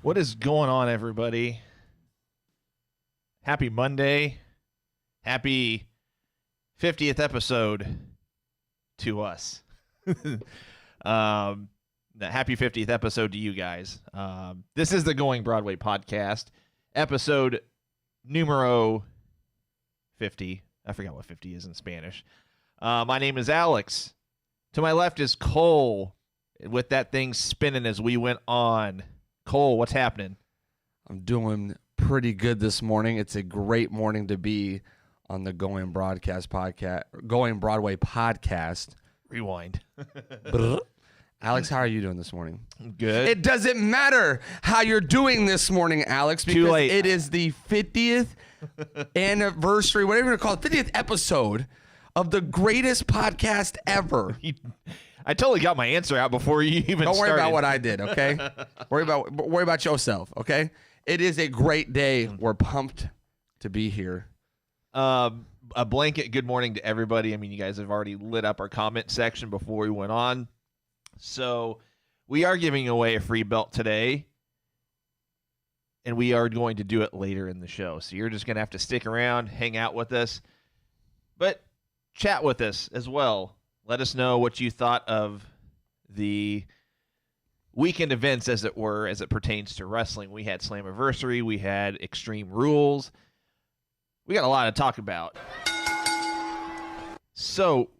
What is going on, everybody? Happy Monday. Happy 50th episode to us. Happy 50th episode to you guys. This is the Going Broadway podcast, episode numero 50. I forgot what 50 is in Spanish. My name is Alex. To my left is Cole, with that thing spinning as we went on. Cole, what's happening? I'm doing pretty good this morning. It's a great morning to be on the Going Broadway podcast. Rewind. Alex, how are you doing this morning? Good. It doesn't matter how you're doing this morning, Alex, because Too late. it is the 50th anniversary, whatever you want to call it, 50th episode of the greatest podcast ever. I totally got my answer out before you even Don't worry started. about what I did, okay? worry about yourself, okay? It is a great day. We're pumped to be here. A blanket good morning to everybody. I mean, you guys have already lit up our comment section before we went on. So we are giving away a free belt today, and we are going to do it later in the show. So you're just going to have to stick around, hang out with us, but chat with us as well. Let us know what you thought of the weekend events, as it were, as it pertains to wrestling. We had Slammiversary. We had Extreme Rules. We got a lot to talk about. So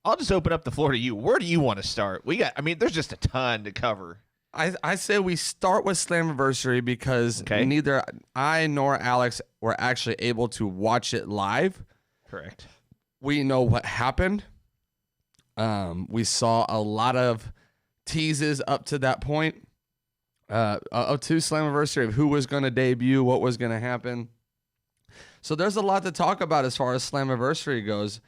I'll just open up the floor to you. Where do you want to start? There's just a ton to cover. I say we start with Slammiversary because neither I nor Alex were actually able to watch it live. Correct. We know what happened. We saw a lot of teases up to that point, up to Slammiversary, of who was going to debut, what was going to happen. So there's a lot to talk about as far as Slammiversary goes.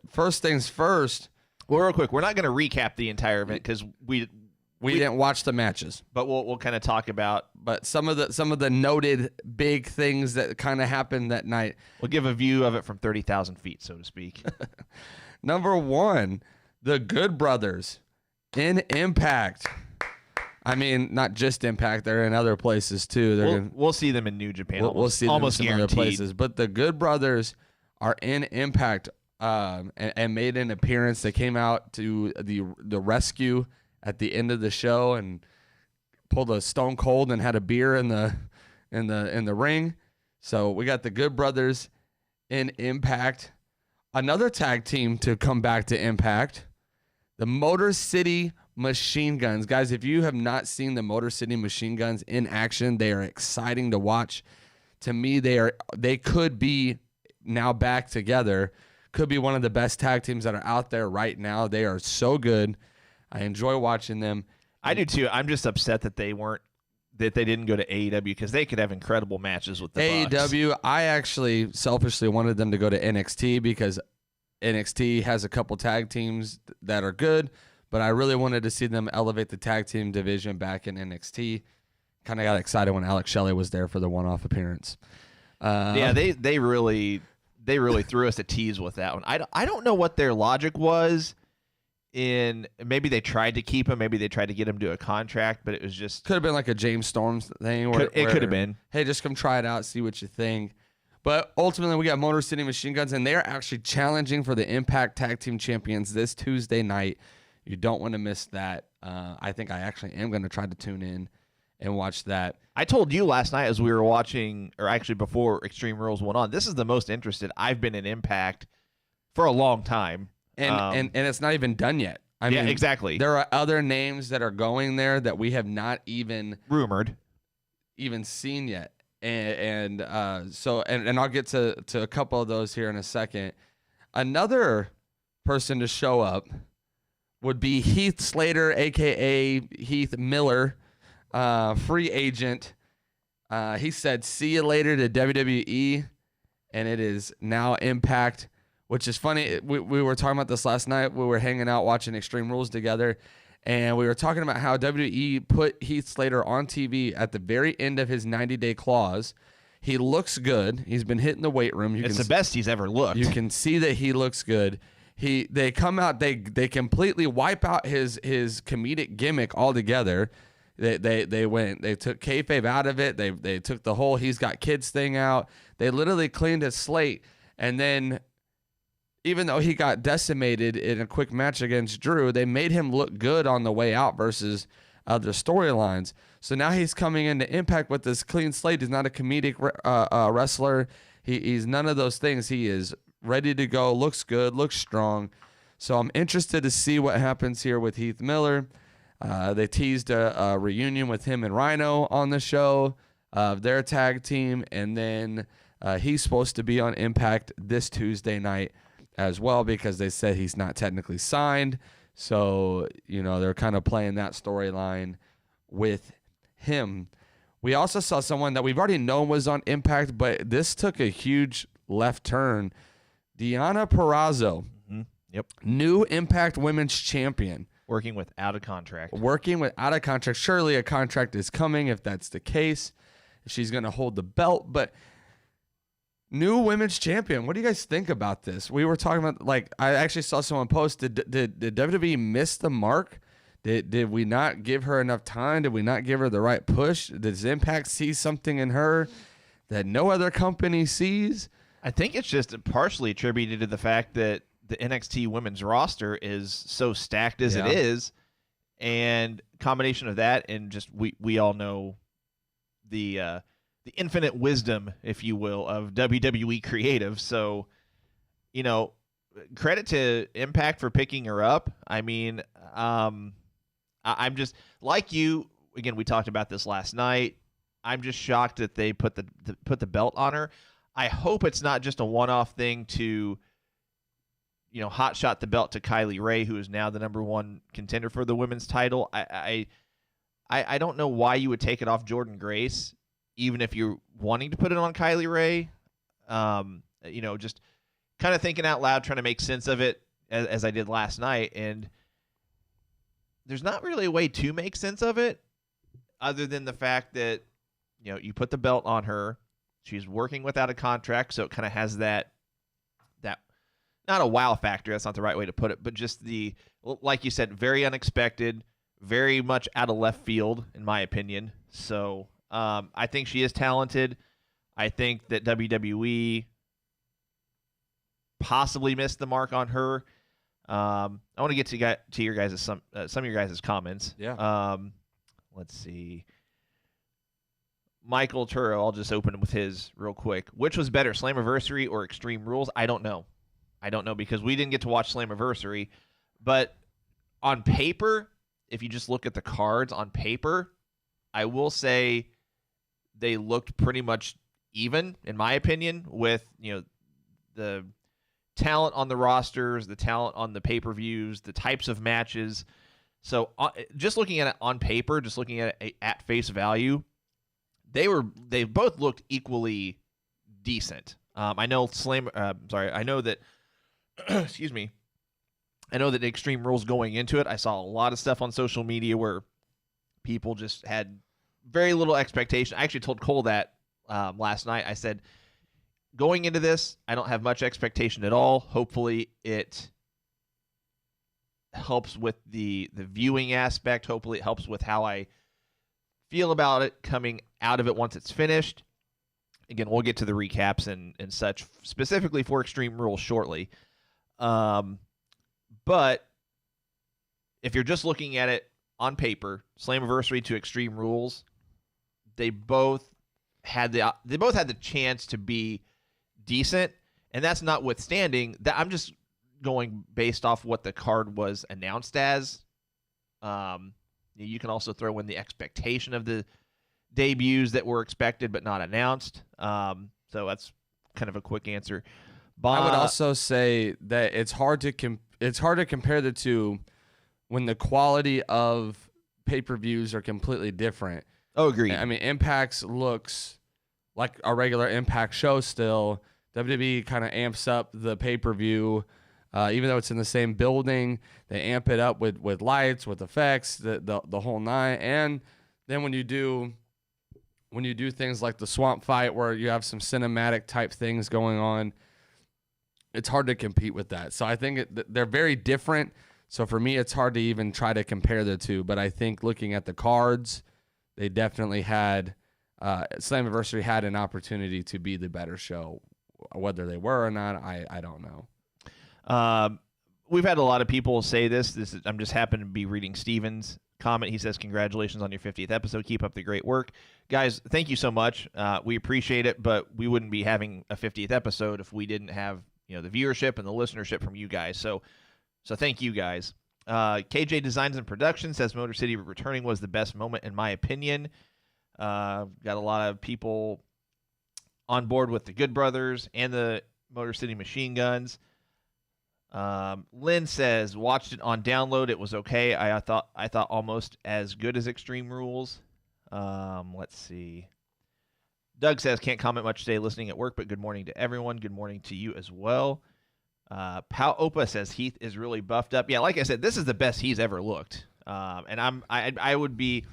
First things first. Well, real quick, we're not going to recap the entire event because we didn't watch the matches, but we'll kind of talk about. But some of the noted big things that kind of happened that night. We'll give a view of it from 30,000 feet, so to speak. Number one, the Good Brothers in Impact. I mean, not just Impact; they're in other places too. We'll see them in New Japan. We'll see them almost in some guaranteed. other places. But the Good Brothers are in Impact and made an appearance. They came out to the rescue at the end of the show and pulled a Stone Cold and had a beer in the ring. So we got the Good Brothers in Impact. Another tag team to come back to Impact, the Motor City Machine Guns. Guys, if you have not seen the Motor City Machine Guns in action, they are exciting to watch. To me, they could be now back together. Could be one of the best tag teams that are out there right now. They are so good. I enjoy watching them. I do too. I'm just upset that they didn't go to AEW because they could have incredible matches with the AEW. Bucks. I actually selfishly wanted them to go to NXT because NXT has a couple tag teams that are good, but I really wanted to see them elevate the tag team division back in NXT. Kind of got excited when Alex Shelley was there for the one-off appearance. Yeah, they really threw us a tease with that one. I don't know what their logic was. Maybe they tried to keep him, maybe they tried to get him to a contract, but it was just could have been like a James Storms thing. It could have been. Hey, just come try it out, see what you think. But ultimately, we got Motor City Machine Guns, and they're actually challenging for the Impact Tag Team Champions this Tuesday night. You don't want to miss that. I think I actually am going to try to tune in and watch that. I told you last night as we were watching, or actually before Extreme Rules went on, this is the most interested I've been in Impact for a long time. And it's not even done yet. I mean, exactly. There are other names that are going there that we have not even seen yet. And I'll get to a couple of those here in a second. Another person to show up would be Heath Slater, aka Heath Miller, free agent. He said, "See you later" to WWE, and it is now Impact. Which is funny. We were talking about this last night. We were hanging out watching Extreme Rules together, and we were talking about how WWE put Heath Slater on TV at the very end of his 90-day clause. He looks good. He's been hitting the weight room. It's the best he's ever looked. You can see that he looks good. They come out. They completely wipe out his comedic gimmick altogether. They took kayfabe out of it. They took the whole he's got kids thing out. They literally cleaned his slate. And then even though he got decimated in a quick match against Drew, they made him look good on the way out versus other storylines. So now he's coming into Impact with this clean slate. He's not a comedic wrestler. He's none of those things. He is ready to go, looks good, looks strong. So I'm interested to see what happens here with Heath Miller. They teased a reunion with him and Rhino on the show of their tag team. And then he's supposed to be on Impact this Tuesday night as well because they said he's not technically signed. So, they're kind of playing that storyline with him. We also saw someone that we've already known was on Impact, but this took a huge left turn. Deonna Purrazzo, Yep, new Impact Women's Champion. working without a contract. Surely a contract is coming if that's the case. If she's going to hold the belt, but new women's champion. What do you guys think about this? We were talking about, I actually saw someone post, did WWE miss the mark? Did we not give her enough time? Did we not give her the right push? Does Impact see something in her that no other company sees? I think it's just partially attributed to the fact that the NXT women's roster is so stacked as it is, and combination of that and just we all know the infinite wisdom, if you will, of WWE creative. So, credit to Impact for picking her up. I mean, I'm just like you. Again, we talked about this last night. I'm just shocked that they put the belt on her. I hope it's not just a one-off thing to, hot shot the belt to Kylie Ray, who is now the #1 contender for the women's title. I don't know why you would take it off Jordynne Grace, even if you're wanting to put it on Kylie Ray. Just kind of thinking out loud, trying to make sense of it as I did last night. And there's not really a way to make sense of it other than the fact that, you put the belt on her. She's working without a contract, so it kind of has that not a wow factor, that's not the right way to put it, but just like you said, very unexpected, very much out of left field, in my opinion. So I think she is talented. I think that WWE possibly missed the mark on her. I want to get to your guys' some of your guys' comments. Yeah. Let's see. Michael Turo, I'll just open with his real quick. Which was better, Slammiversary or Extreme Rules? I don't know because we didn't get to watch Slammiversary. But on paper, if you just look at the cards on paper, I will say they looked pretty much even, in my opinion, with the talent on the rosters, the talent on the pay-per-views, the types of matches. So just looking at it on paper, just looking at it at face value, they both looked equally decent. I know that excuse me. I know that Extreme Rules going into it, I saw a lot of stuff on social media where people just had very little expectation. I actually told Cole that last night. I said, going into this, I don't have much expectation at all. Hopefully it helps with the viewing aspect. Hopefully it helps with how I feel about it coming out of it once it's finished. Again, we'll get to the recaps and such specifically for Extreme Rules shortly. But if you're just looking at it on paper, Slammiversary to Extreme Rules, they both had the chance to be decent, and that's notwithstanding that I'm just going based off what the card was announced as. You can also throw in the expectation of the debuts that were expected but not announced. So that's kind of a quick answer. I would also say that it's hard to compare the two when the quality of pay-per-views are completely different. Oh, agreed. I mean, Impact's looks like a regular Impact show still. WWE kind of amps up the pay-per-view, even though it's in the same building. They amp it up with lights, with effects, the whole nine. And then when you do things like the swamp fight where you have some cinematic type things going on, it's hard to compete with that. So I think they're very different. So for me, it's hard to even try to compare the two. But I think looking at the cards, they definitely had Slammiversary had an opportunity to be the better show. Whether they were or not, I don't know. We've had a lot of people say this. I'm just happened to be reading Steven's comment. He says, "Congratulations on your 50th episode. Keep up the great work, guys. Thank you so much. We appreciate it, but we wouldn't be having a 50th episode if we didn't have the viewership and the listenership from you guys. So thank you guys." KJ Designs and Production says Motor City returning was the best moment in my opinion. Got a lot of people on board with the Good Brothers and the Motor City Machine Guns. Lynn says watched it on download. It was okay. I thought almost as good as Extreme Rules. Let's see. Doug says can't comment much today, listening at work, but good morning to everyone. Good morning to you as well. Pal Opa says Heath is really buffed up. Yeah, like I said, this is the best he's ever looked. And I would be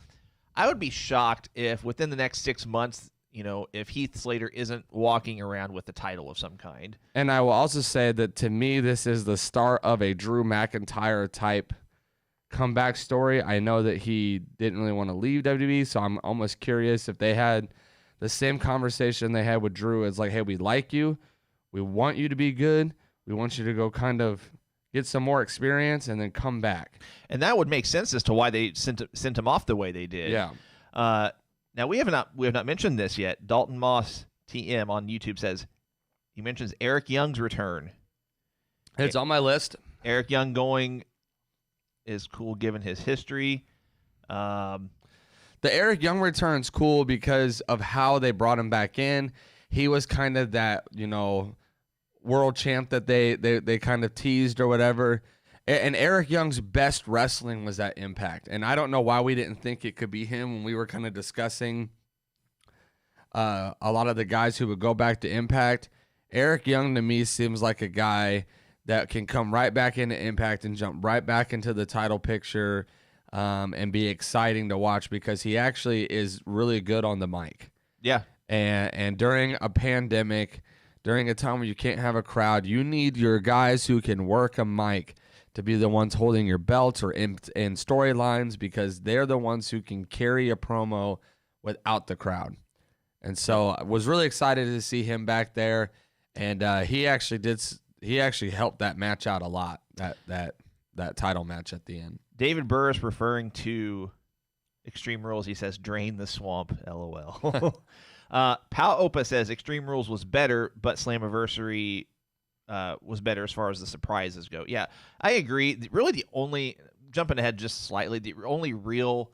shocked if within the next 6 months, if Heath Slater isn't walking around with the title of some kind. And I will also say that to me, this is the start of a Drew McIntyre type comeback story. I know that he didn't really want to leave WWE, so I'm almost curious if they had the same conversation they had with Drew. It's like, hey, we like you. We want you to be good. We want you to go kind of get some more experience and then come back. And that would make sense as to why they sent him off the way they did. Yeah. Now we have not mentioned this yet. Dalton Moss TM on YouTube says he mentions Eric Young's return. It's on my list. Eric Young going is cool given his history. The Eric Young return's cool because of how they brought him back in. He was kind of that, world champ that they kind of teased or whatever. And Eric Young's best wrestling was at Impact. And I don't know why we didn't think it could be him when we were kind of discussing a lot of the guys who would go back to Impact. Eric Young, to me, seems like a guy that can come right back into Impact and jump right back into the title picture and be exciting to watch because he actually is really good on the mic. Yeah. And during a pandemic, during a time where you can't have a crowd, you need your guys who can work a mic to be the ones holding your belts or in storylines because they're the ones who can carry a promo without the crowd. And so I was really excited to see him back there. And he actually helped that match out a lot, that title match at the end. David Burris referring to Extreme Rules, he says, drain the swamp, LOL. Pal Opa says Extreme Rules was better, but Slammiversary was better as far as the surprises go. Yeah, I agree. Really the only, jumping ahead just slightly, the only real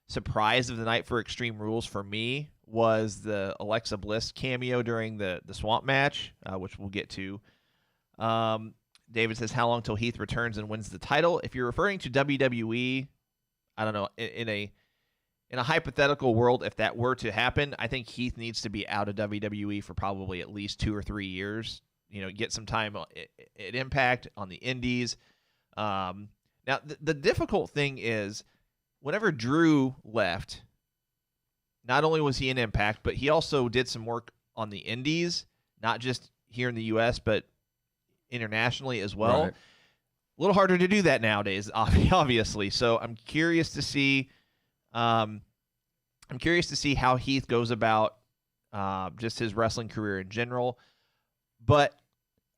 surprise of the night for Extreme Rules for me was the Alexa Bliss cameo during the swamp match, which we'll get to. David says, how long till Heath returns and wins the title? If you're referring to WWE, I don't know, in a hypothetical world, if that were to happen, I think Heath needs to be out of WWE for probably at least 2 or 3 years. Get some time at Impact on the Indies. Now, the difficult thing is, whenever Drew left, not only was he in Impact, but he also did some work on the Indies, not just here in the U.S., but internationally as well. Right. A little harder to do that nowadays, obviously. So I'm curious to see. I'm curious to see how Heath goes about just his wrestling career in general. But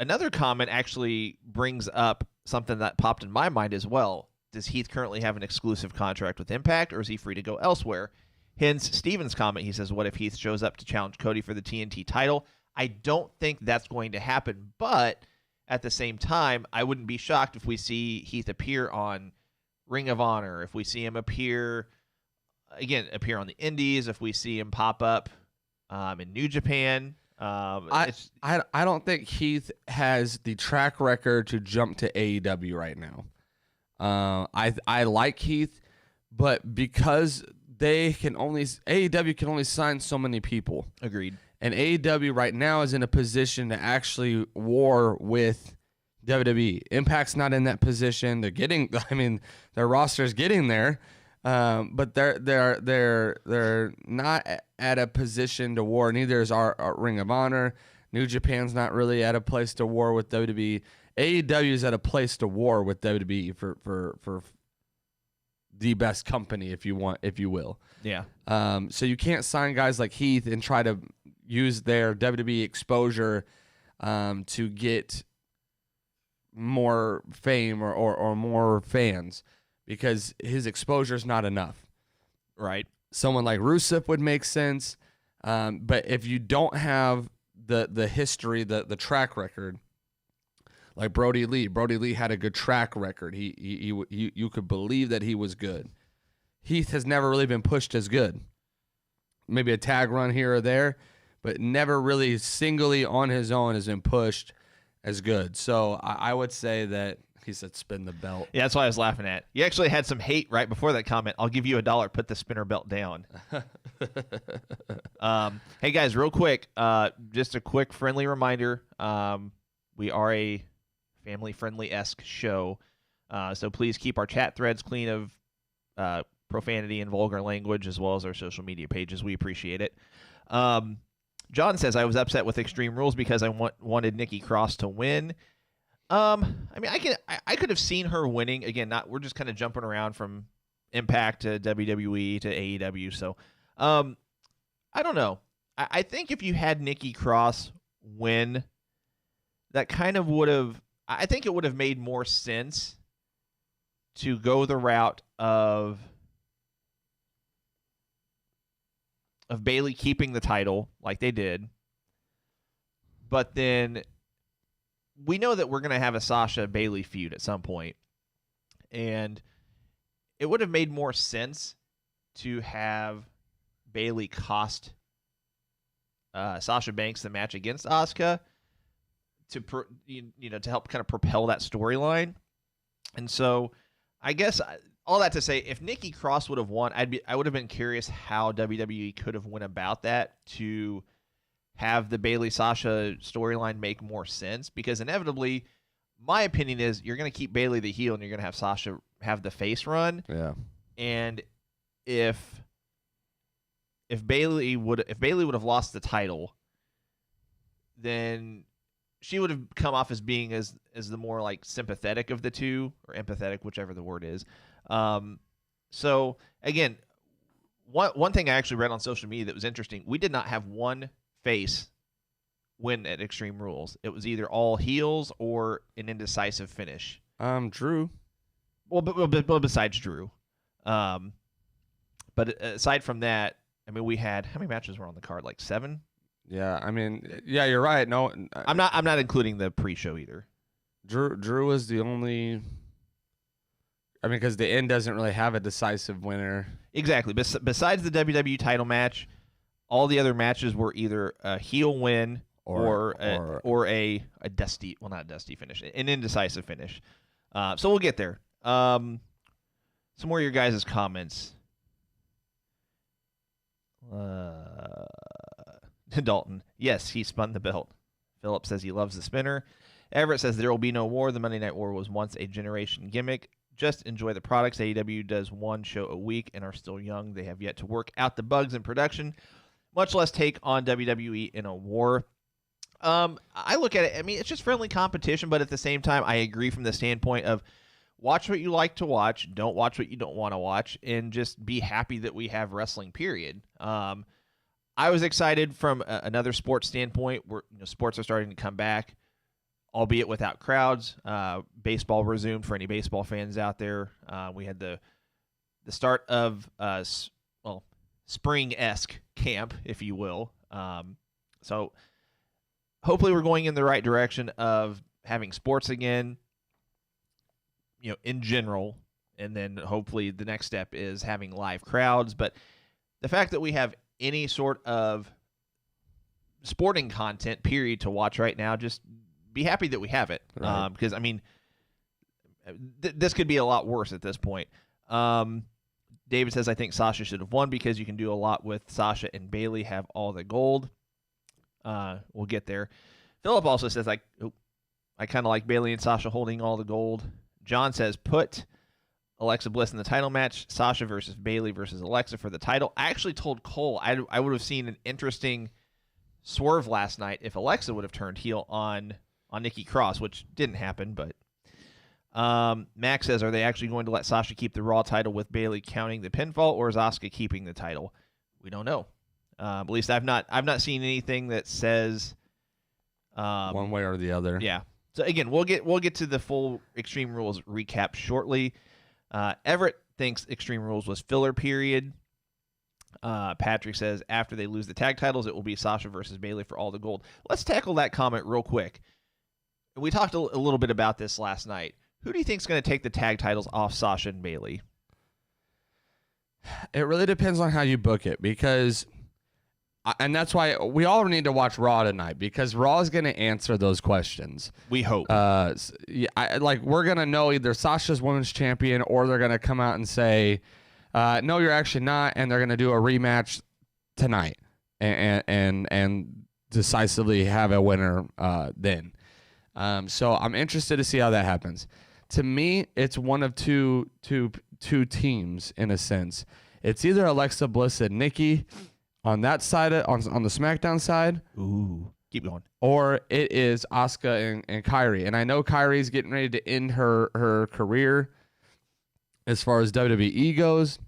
another comment actually brings up something that popped in my mind as well. Does Heath currently have an exclusive contract with Impact, or is he free to go elsewhere? Hence Steven's comment. He says, what if Heath shows up to challenge Cody for the TNT title? I don't think that's going to happen, but at the same time, I wouldn't be shocked if we see Heath appear on Ring of Honor, if we see him appear on the Indies, if we see him pop up in New Japan. I don't think Heath has the track record to jump to AEW right now. I like Heath, but because AEW can only sign so many people. Agreed. And AEW right now is in a position to actually war with WWE. Impact's not in that position. They're getting, their roster's getting there, but they're not at a position to war. Neither is our Ring of Honor. New Japan's not really at a place to war with WWE. AEW is at a place to war with WWE for the best company, if you will. Yeah. So you can't sign guys like Heath and try to use their WWE exposure to get more fame or more fans, because his exposure is not enough. Right. Someone like Rusev would make sense, but if you don't have the history, the track record, like Brody Lee had a good track record. You could believe that he was good. Heath has never really been pushed as good. Maybe a tag run here or there, but never really singly on his own has been pushed as good. So I would say that he said spin the belt. Yeah, that's what I was laughing at. You actually had some hate right before that comment. I'll give you $1. Put the spinner belt down. Hey, guys, real quick, just a quick friendly reminder. We are a family-friendly-esque show, so please keep our chat threads clean of profanity and vulgar language, as well as our social media pages. We appreciate it. John says, I was upset with Extreme Rules because I wanted Nikki Cross to win. I mean, I could have seen her winning. Again, we're just kind of jumping around from Impact to WWE to AEW. So, I don't know. I think if you had Nikki Cross win, that kind of would have. I think it would have made more sense to go the route of Bayley keeping the title like they did, but then we know that we're going to have a Sasha Bayley feud at some point, and it would have made more sense to have Bayley cost Sasha Banks the match against Asuka to help kind of propel that storyline. And so I guess all that to say, if Nikki Cross would have won, I would have been curious how WWE could have went about that to have the Bayley Sasha storyline make more sense, because inevitably, my opinion is you're going to keep Bayley the heel and you're going to have Sasha have the face run. Yeah. And if Bayley would have lost the title, then she would have come off as being as the more like sympathetic of the two, or empathetic, whichever the word is. So again, one thing I actually read on social media that was interesting, we did not have one face win at Extreme Rules. It was either all heels or an indecisive finish. Drew. Well, but besides Drew. But aside from that, I mean, we had, how many matches were on the card? Like 7? Yeah, I mean, yeah, you're right. No, I'm not including the pre-show either. Drew was the only. I mean, because the end doesn't really have a decisive winner. Exactly. Besides the WWE title match, all the other matches were either a heel win or a dusty, well, not a dusty finish, an indecisive finish. So we'll get there. Some more of your guys' comments. Dalton, yes, he spun the belt. Philip says he loves the spinner. Everett says there will be no war. The Monday Night War was once a generation gimmick. Just enjoy the products. AEW does one show a week and are still young. They have yet to work out the bugs in production, much less take on WWE in a war. I look at it, I mean, it's just friendly competition, but at the same time, I agree from the standpoint of watch what you like to watch, don't watch what you don't want to watch, and just be happy that we have wrestling, period. I was excited from another sports standpoint where sports are starting to come back, albeit without crowds. Baseball resumed for any baseball fans out there. We had the start of spring-esque camp, if you will. So hopefully we're going in the right direction of having sports again, in general, and then hopefully the next step is having live crowds. But the fact that we have any sort of sporting content, period, to watch right now, just be happy that we have it. Right. Because, I mean, this could be a lot worse at this point. David says, I think Sasha should have won because you can do a lot with Sasha and Bayley have all the gold. We'll get there. Philip also says, I kind of like Bayley and Sasha holding all the gold. John says, put Alexa Bliss in the title match, Sasha versus Bayley versus Alexa for the title. I actually told Cole I would have seen an interesting swerve last night if Alexa would have turned heel on on Nikki Cross, which didn't happen. But Max says, are they actually going to let Sasha keep the Raw title with Bayley counting the pinfall, or is Asuka keeping the title? We don't know. At least I've not seen anything that says one way or the other. Yeah. So again, we'll get to the full Extreme Rules recap shortly. Everett thinks Extreme Rules was filler period. Patrick says after they lose the tag titles, it will be Sasha versus Bayley for all the gold. Let's tackle that comment real quick. We talked a little bit about this last night. Who do you think is going to take the tag titles off Sasha and Bayley? It really depends on how you book it, because, and that's why we all need to watch Raw tonight, because Raw is going to answer those questions. We hope. We're going to know either Sasha's women's champion, or they're going to come out and say, no, you're actually not, and they're going to do a rematch tonight and decisively have a winner then. So I'm interested to see how that happens. To me, it's one of two teams in a sense. It's either Alexa Bliss and Nikki on that side, on the SmackDown side. Ooh, keep going. Or it is Asuka and Kairi. And I know Kairi's getting ready to end her career as far as WWE goes,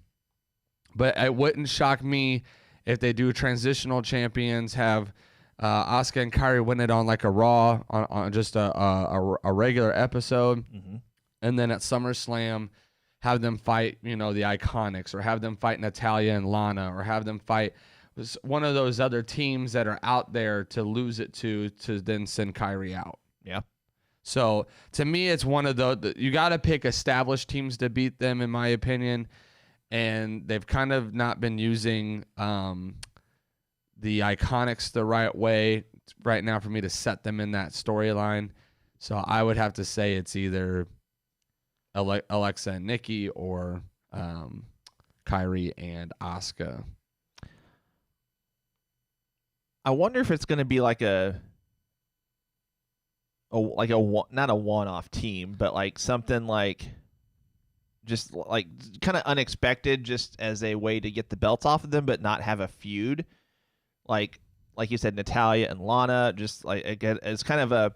but it wouldn't shock me if they do transitional champions, have Asuka and Kairi win it on like a Raw, on just a regular episode. Mm-hmm. And then at SummerSlam, have them fight, the Iconics, or have them fight Natalya and Lana, or have them fight one of those other teams that are out there to lose it to then send Kairi out. Yeah. So to me, it's one of you got to pick established teams to beat them, in my opinion. And they've kind of not been using the Iconics the right way right now for me to set them in that storyline. So I would have to say it's either Alexa and Nikki, or Kairi and Asuka. I wonder if it's going to be like not a one-off team, but like something like just like kind of unexpected, just as a way to get the belts off of them, but not have a feud. Like you said, Natalya and Lana, just like again, as kind of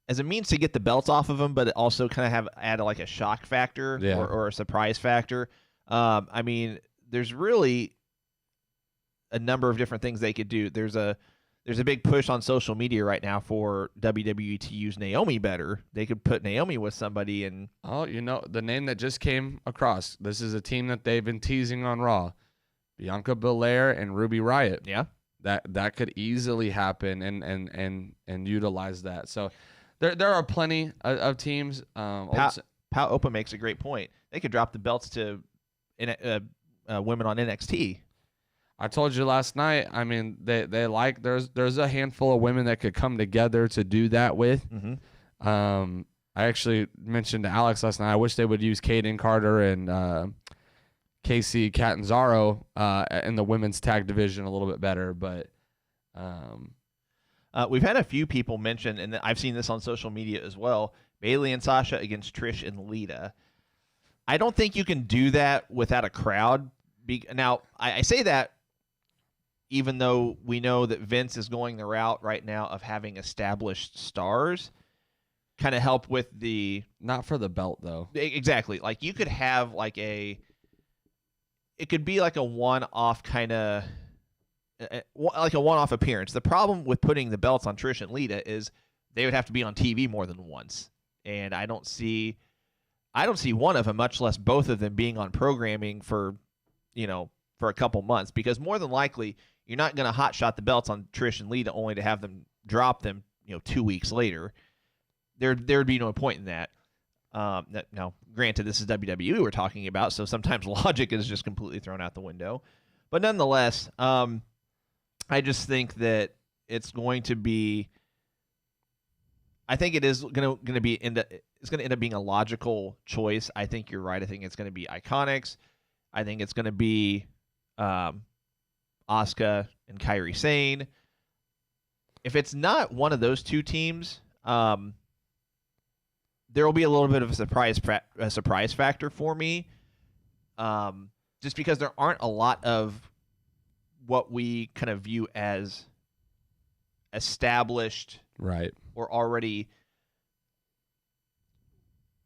as a means to get the belts off of them, but it also kind of add like a shock factor or a surprise factor. I mean, there's really a number of different things they could do. There's a big push on social media right now for WWE to use Naomi better. They could put Naomi with somebody and the name that just came across. This is a team that they've been teasing on Raw. Bianca Belair and Ruby Riott. Yeah. That could easily happen and utilize that. So there are plenty of teams. Pal Opa makes a great point. They could drop the belts to women on NXT. I told you last night. I mean, there's a handful of women that could come together to do that with. Mm-hmm. I actually mentioned to Alex last night, I wish they would use Kaden Carter and Casey Catanzaro in the women's tag division a little bit better, but we've had a few people mention, and I've seen this on social media as well, Bayley and Sasha against Trish and Lita. I don't think you can do that without a crowd. Now, I say that even though we know that Vince is going the route right now of having established stars kind of help with the... Not for the belt, though. Exactly. Like, you could have like it could be like a one-off kind of... like a one-off appearance. The problem with putting the belts on Trish and Lita is they would have to be on TV more than once. And I don't see one of them, much less both of them, being on programming for a couple months, because more than likely you're not going to hotshot the belts on Trish and Lita only to have them drop them, 2 weeks later. There'd be no point in that. Now, granted, this is WWE we're talking about, so sometimes logic is just completely thrown out the window. But nonetheless, I just think that it's going to be. I think it is going to be it's going to end up being a logical choice. I think you're right. I think it's going to be Iconics. I think it's going to be Asuka and Kairi Sane. If it's not one of those two teams, there will be a little bit of a surprise factor for me, just because there aren't a lot of what we kind of view as established, right, or already.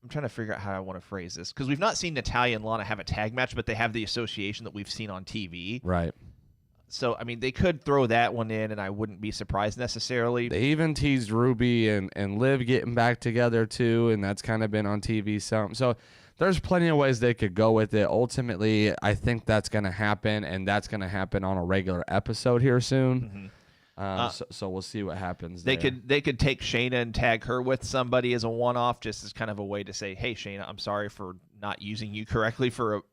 I'm trying to figure out how I want to phrase this because we've not seen Natalya and Lana have a tag match, but they have the association that we've seen on TV. Right. So, I mean, they could throw that one in, and I wouldn't be surprised necessarily. They even teased Ruby and Liv getting back together, too, and that's kind of been on TV some. So there's plenty of ways they could go with it. Ultimately, I think that's going to happen, and that's going to happen on a regular episode here soon. Mm-hmm. So we'll see what happens They there. could take Shayna and tag her with somebody as a one-off, just as kind of a way to say, "Hey, Shayna, I'm sorry for not using you correctly for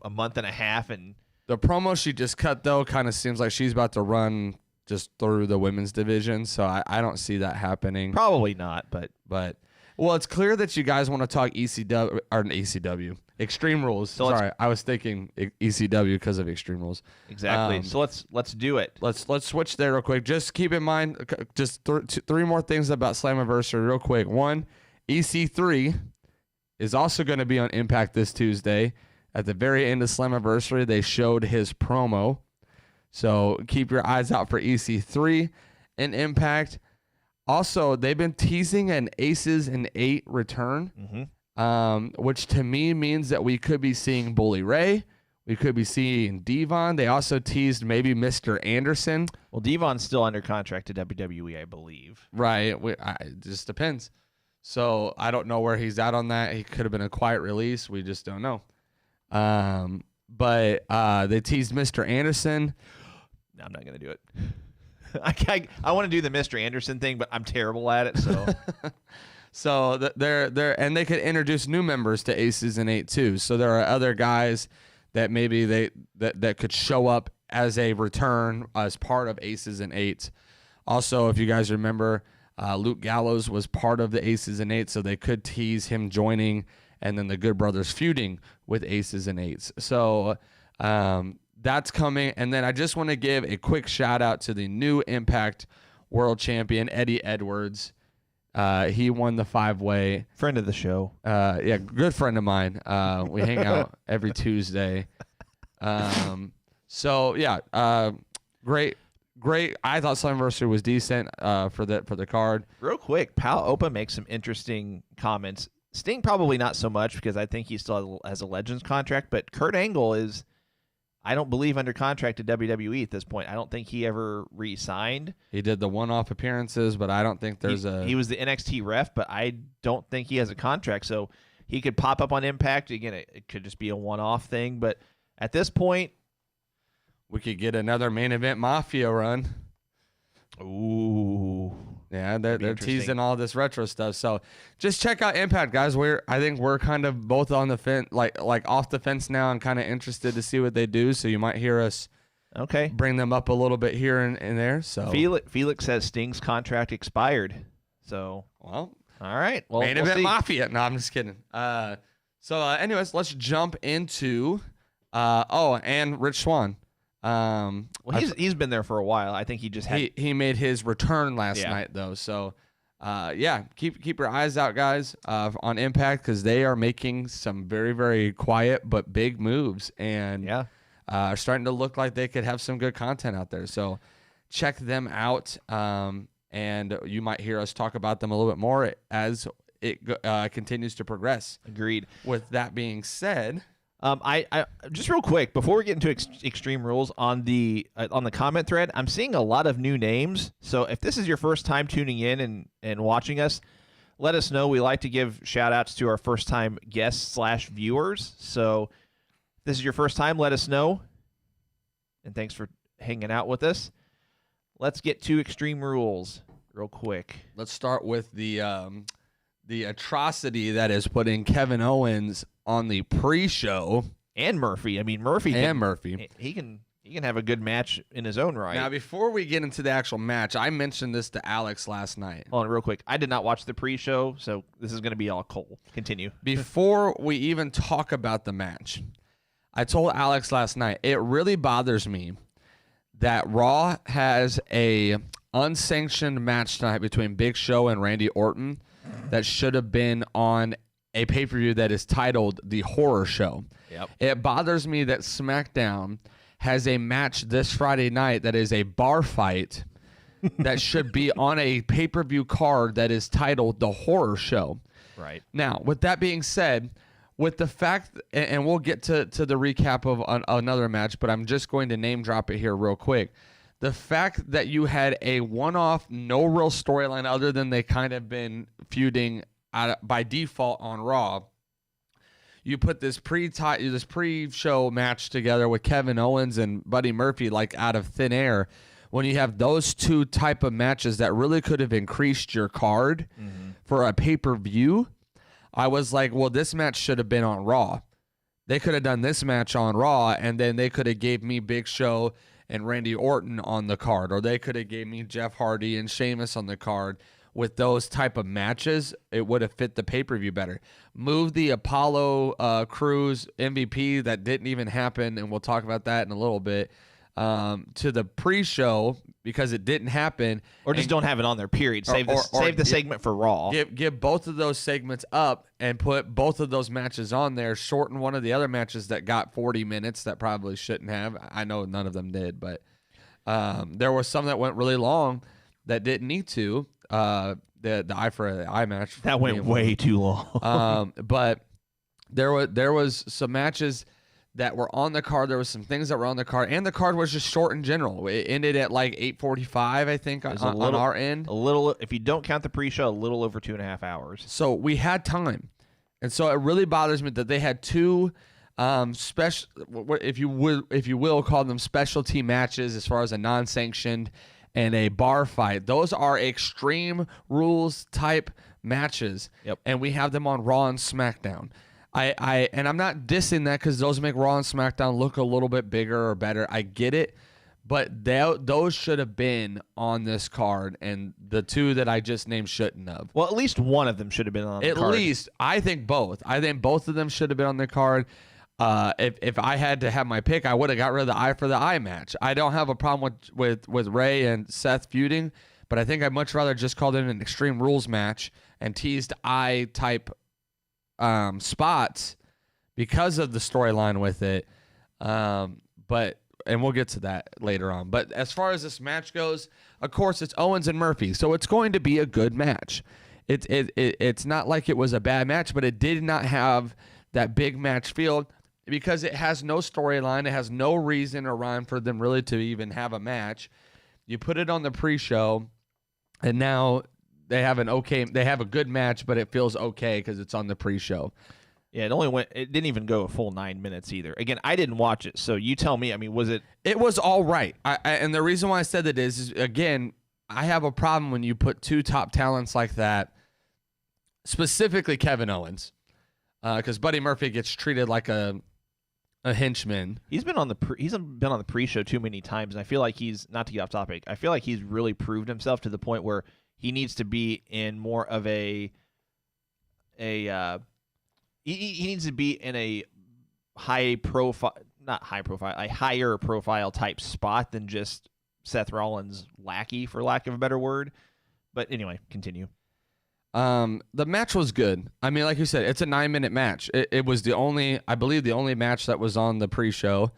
a month and a half." And The promo she just cut, though, kind of seems like she's about to run just through the women's division, so I don't see that happening. probably not, but Well, it's clear that you guys want to talk ECW, Extreme Rules. So let's- Sorry, I was thinking ECW because of Extreme Rules. exactly. So let's do it. Let's switch there real quick. Just keep in mind, just three more things about Slammiversary real quick. One, EC3 is also going to be on Impact this Tuesday. At the very end of Slammiversary, they showed his promo. So keep your eyes out for EC3 and Impact. Also, they've been teasing an Aces and 8 return, which to me means that we could be seeing Bully Ray. We could be seeing Devon. They also teased maybe Mr. Anderson. Well, Devon's still under contract to WWE, I believe. Right. It just depends. So I don't know where he's at on that. He could have been a quiet release. We just don't know. But they teased Mr. Anderson. No, I'm not gonna do it. I want to do the Mr. Anderson thing, but I'm terrible at it. So So they're and they could introduce new members to Aces and 8 too. So there are other guys that maybe that could show up as a return as part of Aces and 8. Also, if you guys remember, Luke Gallows was part of the Aces and 8, so they could tease him joining, and then the Good Brothers feuding with Aces and 8s. So that's coming. And then I just want to give a quick shout out to the new Impact World Champion, Eddie Edwards. He won the 5-way. friend of the show. Yeah, good friend of mine. We hang out every Tuesday. So yeah, great. I thought Slammiversary was decent for the card. Real quick, Pal Opa makes some interesting comments. Sting probably not so much because I think he still has a Legends contract, but Kurt Angle is, I don't believe, under contract to WWE at this point. I don't think he ever re-signed. He did the one-off appearances, but I don't think there's He was the NXT ref, but I don't think he has a contract, so he could pop up on Impact. Again, it could just be a one-off thing, but at this point, we could get another main event Mafia run. ooh. Yeah, be they're interesting. teasing all this retro stuff. So just check out Impact, guys. I think we're kind of both on the fence, like off the fence now, and kind of interested to see what they do. So you might hear us Okay. bring them up a little bit here and there. So Felix says Sting's contract expired. So, well, all right. Well, main we'll event see. Mafia. No, I'm just kidding. Anyways, let's jump into and Rich Swann. Well, he's been there for a while. I think he just had. He made his return last Yeah. night though. So keep your eyes out, guys, on Impact, because they are making some very, very quiet but big moves, and are starting to look like they could have some good content out there. So check them out, and you might hear us talk about them a little bit more as it continues to progress. Agreed. With that being said, I just real quick before we get into Extreme Rules on the comment thread, I'm seeing a lot of new names. So if this is your first time tuning in and watching us, let us know. We like to give shout outs to our first time guests / viewers. So if this is your first time, let us know. And thanks for hanging out with us. Let's get to Extreme Rules real quick. let's start with the atrocity that is putting Kevin Owens on the pre-show, And Murphy. I mean, Murphy and Murphy. he can have a good match in his own right. Now, before we get into the actual match, I mentioned this to Alex last night. Hold on real quick. I did not watch the pre-show, so this is going to be all Cole. Continue. Before we even talk about the match, I told Alex last night, it really bothers me that Raw has a unsanctioned match tonight between Big Show and Randy Orton that should have been on a pay-per-view that is titled The Horror Show. Yep. It bothers me that SmackDown has a match this Friday night that is a bar fight that should be on a pay-per-view card that is titled The Horror Show. Right. Now, with that being said, with the fact, and we'll get to the recap of another match, but I'm just going to name drop it here real quick. The fact that you had a one-off, no real storyline other than they kind of been feuding by default on Raw. You put this pre-show match together with Kevin Owens and Buddy Murphy like out of thin air. When you have those two type of matches that really could have increased your card for a pay-per-view, I was like, well, this match should have been on Raw. They could have done this match on Raw, and then they could have gave me Big Show and Randy Orton on the card, or they could have gave me Jeff Hardy and Sheamus on the card. With those type of matches, it would have fit the pay-per-view better. Move the Apollo Crews MVP that didn't even happen, and we'll talk about that in a little bit, to the pre-show because it didn't happen. Or just don't have it on there, period. Save the segment for Raw. Give both of those segments up and put both of those matches on there. Shorten one of the other matches that got 40 minutes that probably shouldn't have. I know none of them did, but there were some that went really long that didn't need to. The eye for the eye match that went way too long. But there was some matches that were on the card. There was some things that were on the card, and the card was just short in general. It ended at like 8:45, I think, on our end. A little, if you don't count the pre-show, a little over 2.5 hours. So we had time, and so it really bothers me that they had two special, if you will, call them specialty matches as far as a non-sanctioned and a bar fight. Those are Extreme Rules type matches, and we have them on Raw and SmackDown. And I'm not dissing that because those make Raw and SmackDown look a little bit bigger or better. I get it, but those should have been on this card, and the two that I just named shouldn't have. Well, at least one of them should have been on the card. At least, I think both. I think both of them should have been on the card. If I had to have my pick, I would have got rid of the eye for the eye match. I don't have a problem with Ray and Seth feuding, but I think I'd much rather just called it an Extreme Rules match and teased eye type spots because of the storyline with it. And we'll get to that later on. But as far as this match goes, of course, it's Owens and Murphy, so it's going to be a good match. It's not like it was a bad match, but it did not have that big match feel because it has no storyline. It has no reason or rhyme for them really to even have a match. You put it on the pre-show, and now they have a good match, but it feels okay because it's on the pre-show. Yeah, it didn't even go a full 9 minutes either. Again, I didn't watch it, so you tell me. I mean, was it? It was all right. And the reason why I said that is again, I have a problem when you put two top talents like that, specifically Kevin Owens, because Buddy Murphy gets treated like a henchman. He's been on the pre-show too many times, and I feel like he's, not to get off topic, I feel like he's really proved himself to the point where he needs to be in more of he needs to be in a higher profile type spot than just Seth Rollins' lackey, for lack of a better word. But anyway, continue. The match was good. I mean, like you said, it's a 9-minute match. It was I believe the only match that was on the pre-show.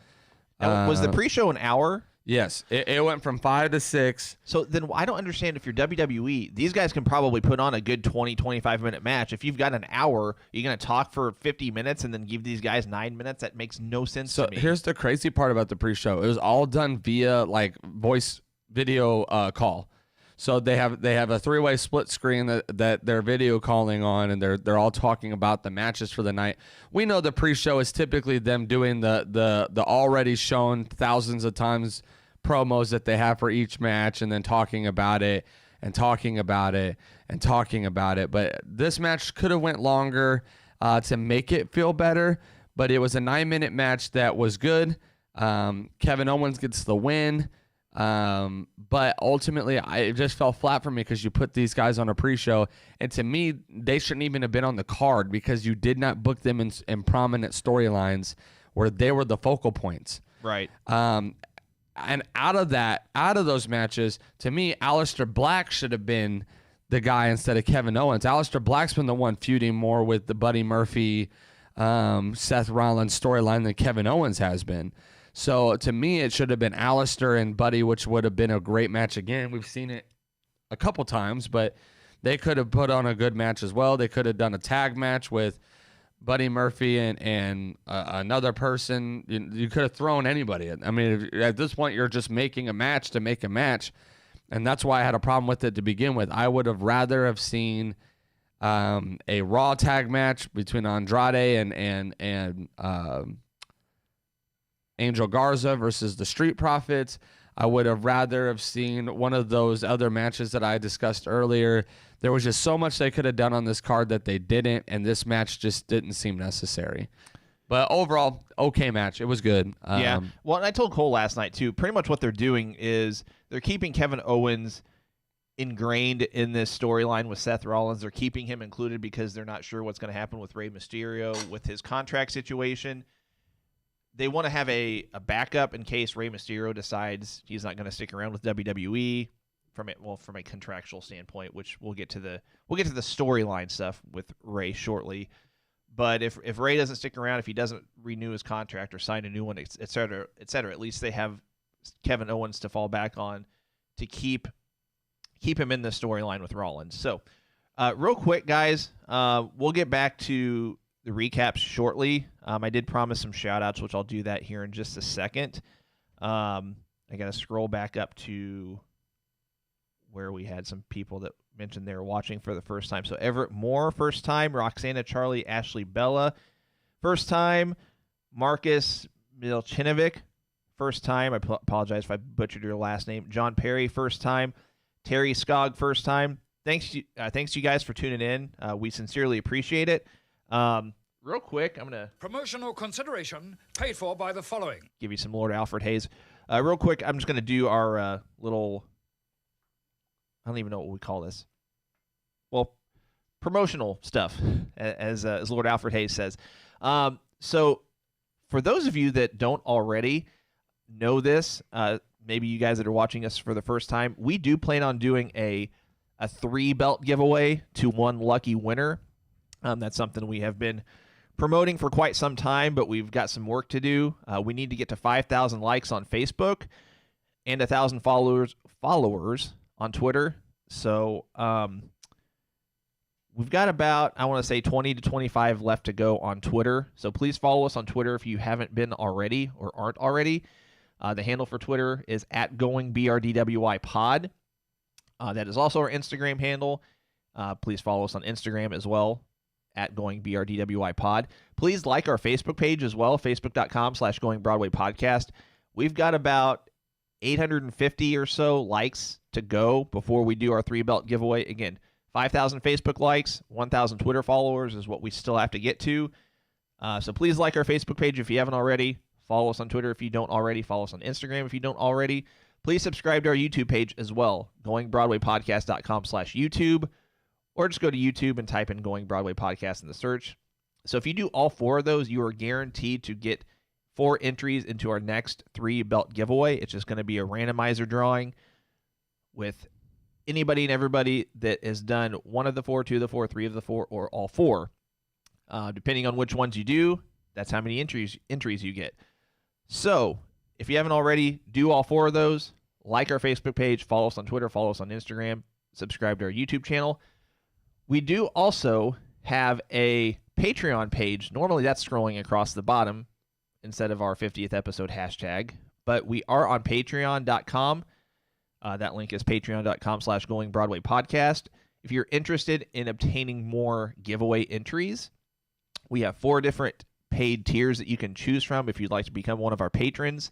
Was the pre-show an hour? Yes, it went from 5 to 6. So then I don't understand, if you're WWE, these guys can probably put on a good 20, 25-minute match. If you've got an hour, you're going to talk for 50 minutes and then give these guys 9 minutes? That makes no sense to me. So here's the crazy part about the pre-show. It was all done via like voice video call. So they have a 3-way split screen that they're video calling on, and they're all talking about the matches for the night. We know the pre-show is typically them doing the already shown thousands of times promos that they have for each match, and then talking about it and talking about it and talking about it. But this match could have went longer to make it feel better, but it was a 9-minute match that was good. Kevin Owens gets the win. But ultimately it just fell flat for me because you put these guys on a pre-show, and to me they shouldn't even have been on the card because you did not book them in prominent storylines where they were the focal points. Right. And out of those matches, to me, Aleister Black should have been the guy instead of Kevin Owens. Aleister Black's been the one feuding more with the Buddy Murphy, Seth Rollins storyline than Kevin Owens has been. So to me, it should have been Alistair and Buddy, which would have been a great match again. We've seen it a couple times, but they could have put on a good match as well. They could have done a tag match with Buddy Murphy and another person. You could have thrown anybody. I mean, at this point, you're just making a match to make a match, and that's why I had a problem with it to begin with. I would have rather have seen a Raw tag match between Andrade and Angel Garza versus the Street Profits. I would have rather have seen one of those other matches that I discussed earlier. There was just so much they could have done on this card that they didn't, and this match just didn't seem necessary. But overall, okay match. It was good. Yeah. Well, and I told Cole last night, too, pretty much what they're doing is they're keeping Kevin Owens ingrained in this storyline with Seth Rollins. They're keeping him included because they're not sure what's going to happen with Rey Mysterio with his contract situation. They want to have a backup in case Rey Mysterio decides he's not going to stick around with WWE from a contractual standpoint, which we'll get to the storyline stuff with Rey shortly. But if Rey doesn't stick around, if he doesn't renew his contract or sign a new one, et cetera, at least they have Kevin Owens to fall back on to keep him in the storyline with Rollins. So, real quick, guys, we'll get back to the recaps shortly. I did promise some shout-outs, which I'll do that here in just a second. I got to scroll back up to where we had some people that mentioned they were watching for the first time. So Everett Moore, first time. Roxana Charlie, Ashley Bella, first time. Marcus Milchinovic, first time. I apologize if I butchered your last name. John Perry, first time. Terry Skog, first time. Thanks to you guys for tuning in. We sincerely appreciate it. Real quick, I'm going to... Promotional consideration paid for by the following. Give you some Lord Alfred Hayes. Real quick, I'm just going to do our little... I don't even know what we call this. Well, promotional stuff, as Lord Alfred Hayes says. So for those of you that don't already know this, maybe you guys that are watching us for the first time, we do plan on doing a 3-belt giveaway to one lucky winner. That's something we have been promoting for quite some time, but we've got some work to do. We need to get to 5,000 likes on Facebook and 1,000 followers on Twitter. So we've got about, I want to say 20 to 25 left to go on Twitter. So please follow us on Twitter if you haven't been already or aren't already. The handle for Twitter is @GoingBRDWIPod. That is also our Instagram handle. Please follow us on Instagram as well, @GoingBRDWIPod. Please like our Facebook page as well, facebook.com/GoingBroadwayPodcast. We've got about 850 or so likes to go before we do our 3-belt giveaway. Again, 5,000 Facebook likes, 1,000 Twitter followers is what we still have to get to. So please like our Facebook page if you haven't already. Follow us on Twitter if you don't already. Follow us on Instagram if you don't already. Please subscribe to our YouTube page as well, goingbroadwaypodcast.com/YouTube, or just go to YouTube and type in Going Broadway Podcast in the search. So if you do all 4 of those, you are guaranteed to get 4 entries into our next 3-belt giveaway. It's just going to be a randomizer drawing with anybody and everybody that has done 1 of the 4, 2 of the 4, 3 of the 4, or all 4. Depending on which ones you do, that's how many entries you get. So if you haven't already, do all 4 of those. Like our Facebook page, follow us on Twitter, follow us on Instagram, subscribe to our YouTube channel. We do also have a Patreon page. Normally that's scrolling across the bottom instead of our 50th episode hashtag, but we are on patreon.com. That link is patreon.com/GoingBroadwayPodcast. If you're interested in obtaining more giveaway entries, we have 4 different paid tiers that you can choose from if you'd like to become one of our patrons.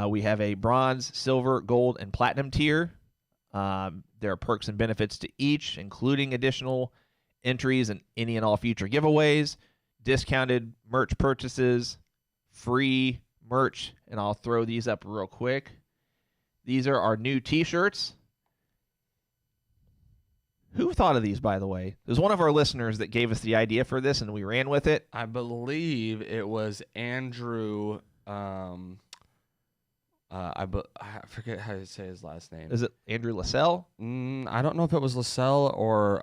We have a bronze, silver, gold, and platinum tier. There are perks and benefits to each, including additional entries in any and all future giveaways, discounted merch purchases, free merch, and I'll throw these up real quick. These are our new t-shirts. Who thought of these, by the way? There's one of our listeners that gave us the idea for this, and we ran with it. I believe it was Andrew. I forget how to say his last name. Is it Andrew Lascelle? I don't know if it was Lascelle or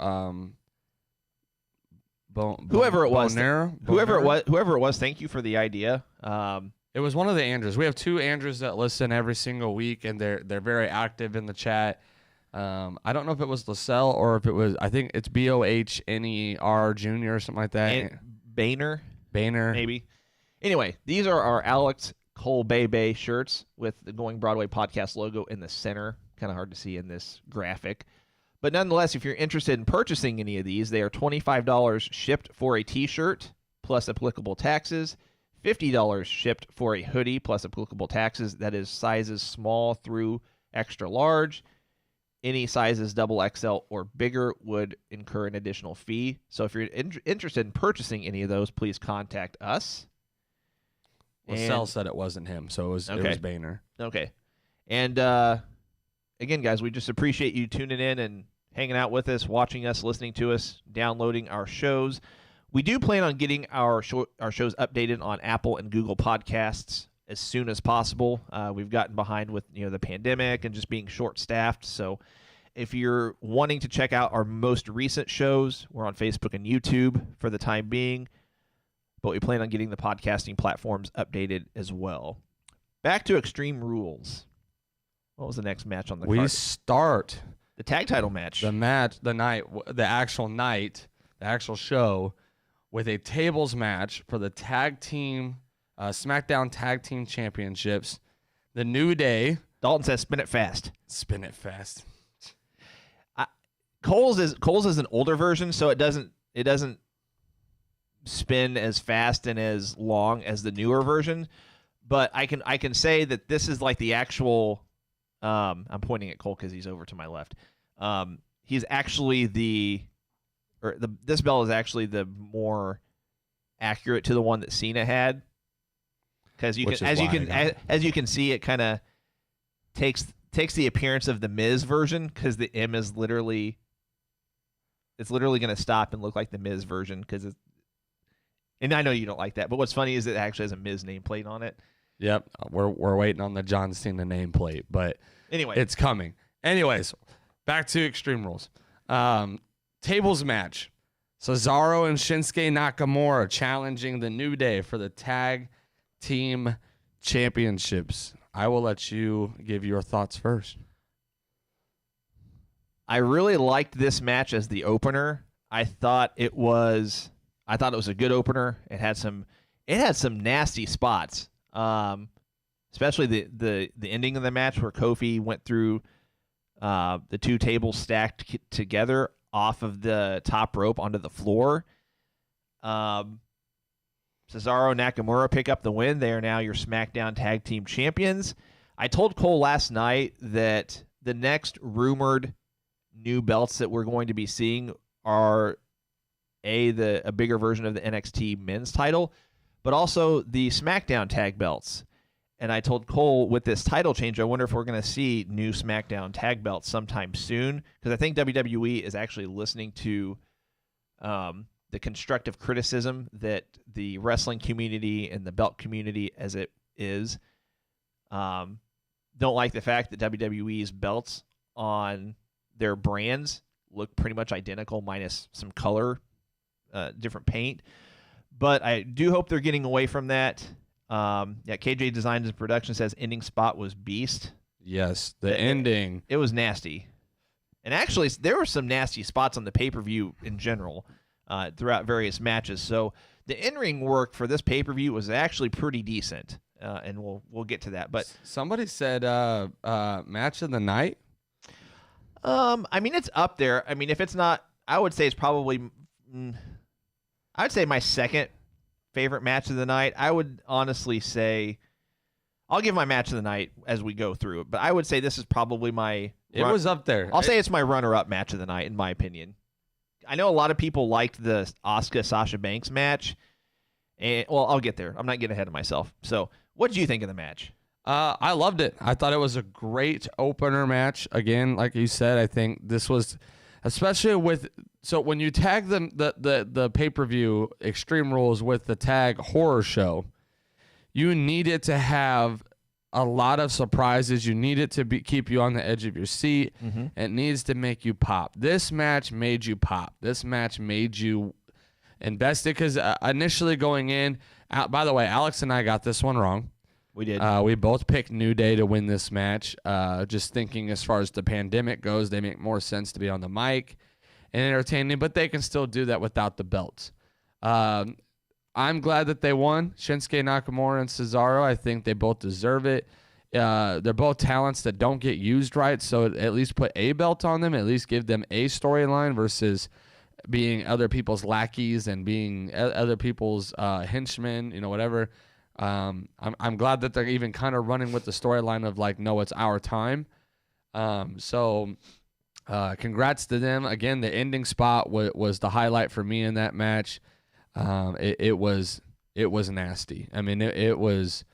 whoever it was. Bonaire? Whoever it was. Thank you for the idea. It was one of the Andrews. We have 2 Andrews that listen every single week, and they're very active in the chat. I don't know if it was LaSalle or if it was, I think it's Bohner Jr. or something like that. And Boehner, Boehner. maybe. Anyway, these are our Alex Cole Bay shirts with the Going Broadway podcast logo in the center. Kind of hard to see in this graphic. But nonetheless, if you're interested in purchasing any of these, they are $25 shipped for a t-shirt plus applicable taxes, $50 shipped for a hoodie plus applicable taxes. That is sizes small through extra large. Any sizes double XL or bigger would incur an additional fee. So if you're interested in purchasing any of those, please contact us. LaSalle said it wasn't him, so it was Boehner. Okay. And again, guys, we just appreciate you tuning in and hanging out with us, watching us, listening to us, downloading our shows. We do plan on getting our shows updated on Apple and Google Podcasts as soon as possible. We've gotten behind with the pandemic and just being short-staffed. So if you're wanting to check out our most recent shows, we're on Facebook and YouTube for the time being. But we plan on getting the podcasting platforms updated as well. Back to Extreme Rules. What was the next match on the card? We start the tag title match. The actual show with a tables match for the tag team, SmackDown Tag Team Championships. The New Day. Dalton says, "Spin it fast." Spin it fast. Cole's is an older version, so it doesn't spin as fast and as long as the newer version. But I can say that this is like the actual. I'm pointing at Cole because he's over to my left. He's actually this belt is actually the more accurate to the one that Cena had, because as you can see, it kind of takes the appearance of the Miz version, because the M is literally going to stop and look like the Miz version, and I know you don't like that, but what's funny is it actually has a Miz nameplate on it. Yep, we're waiting on the John Cena nameplate, but anyway, it's coming. Anyways, back to Extreme Rules. Tables match. Cesaro and Shinsuke Nakamura challenging the New Day for the Tag Team Championships. I will let you give your thoughts first. I really liked this match as the opener. I thought it was a good opener. It had some nasty spots. Especially the ending of the match where Kofi went through the 2 tables stacked together off of the top rope onto the floor. Cesaro Nakamura pick up the win. They are now your SmackDown Tag Team Champions. I told Cole last night that the next rumored new belts that we're going to be seeing are a bigger version of the NXT men's title, but also the SmackDown tag belts. And I told Cole, with this title change, I wonder if we're going to see new SmackDown tag belts sometime soon, because I think WWE is actually listening to the constructive criticism that the wrestling community and the belt community, as it is, don't like the fact that WWE's belts on their brands look pretty much identical, minus some color, different paint. But I do hope they're getting away from that. KJ Designs and Production says ending spot was beast. Yes, the ending. It was nasty. And actually, there were some nasty spots on the pay-per-view in general throughout various matches. So the in-ring work for this pay-per-view was actually pretty decent. And we'll get to that. But somebody said match of the night. I mean, it's up there. I mean, if it's not, I would say it's probably I would say my second favorite match of the night. I would honestly say I'll give my match of the night as we go through it, but I would say this is probably my It was up there. I'll say it's my runner-up match of the night, in my opinion. I know a lot of people liked the Asuka-Sasha Banks match, and well, I'll get there. I'm not getting ahead of myself. So what did you think of the match? I loved it. I thought it was a great opener match. Again, like you said, I think this was, especially with, so when you tag the pay-per-view Extreme Rules with the tag horror show, you need it to have a lot of surprises. You need it to keep you on the edge of your seat. Mm-hmm. It needs to make you pop. This match made you pop. This match made you invested, because initially going in, by the way, Alex and I got this one wrong. We did. We both picked New Day to win this match. Just thinking as far as the pandemic goes, they make more sense to be on the mic and entertaining, but they can still do that without the belts. I'm glad that they won. Shinsuke Nakamura and Cesaro, I think they both deserve it. They're both talents that don't get used right, so at least put a belt on them, at least give them a storyline versus being other people's lackeys and being other people's henchmen, whatever. I'm glad that they're even kind of running with the storyline of like, no, it's our time. So congrats to them. Again, the ending spot was the highlight for me in that match. It was nasty. I mean, it was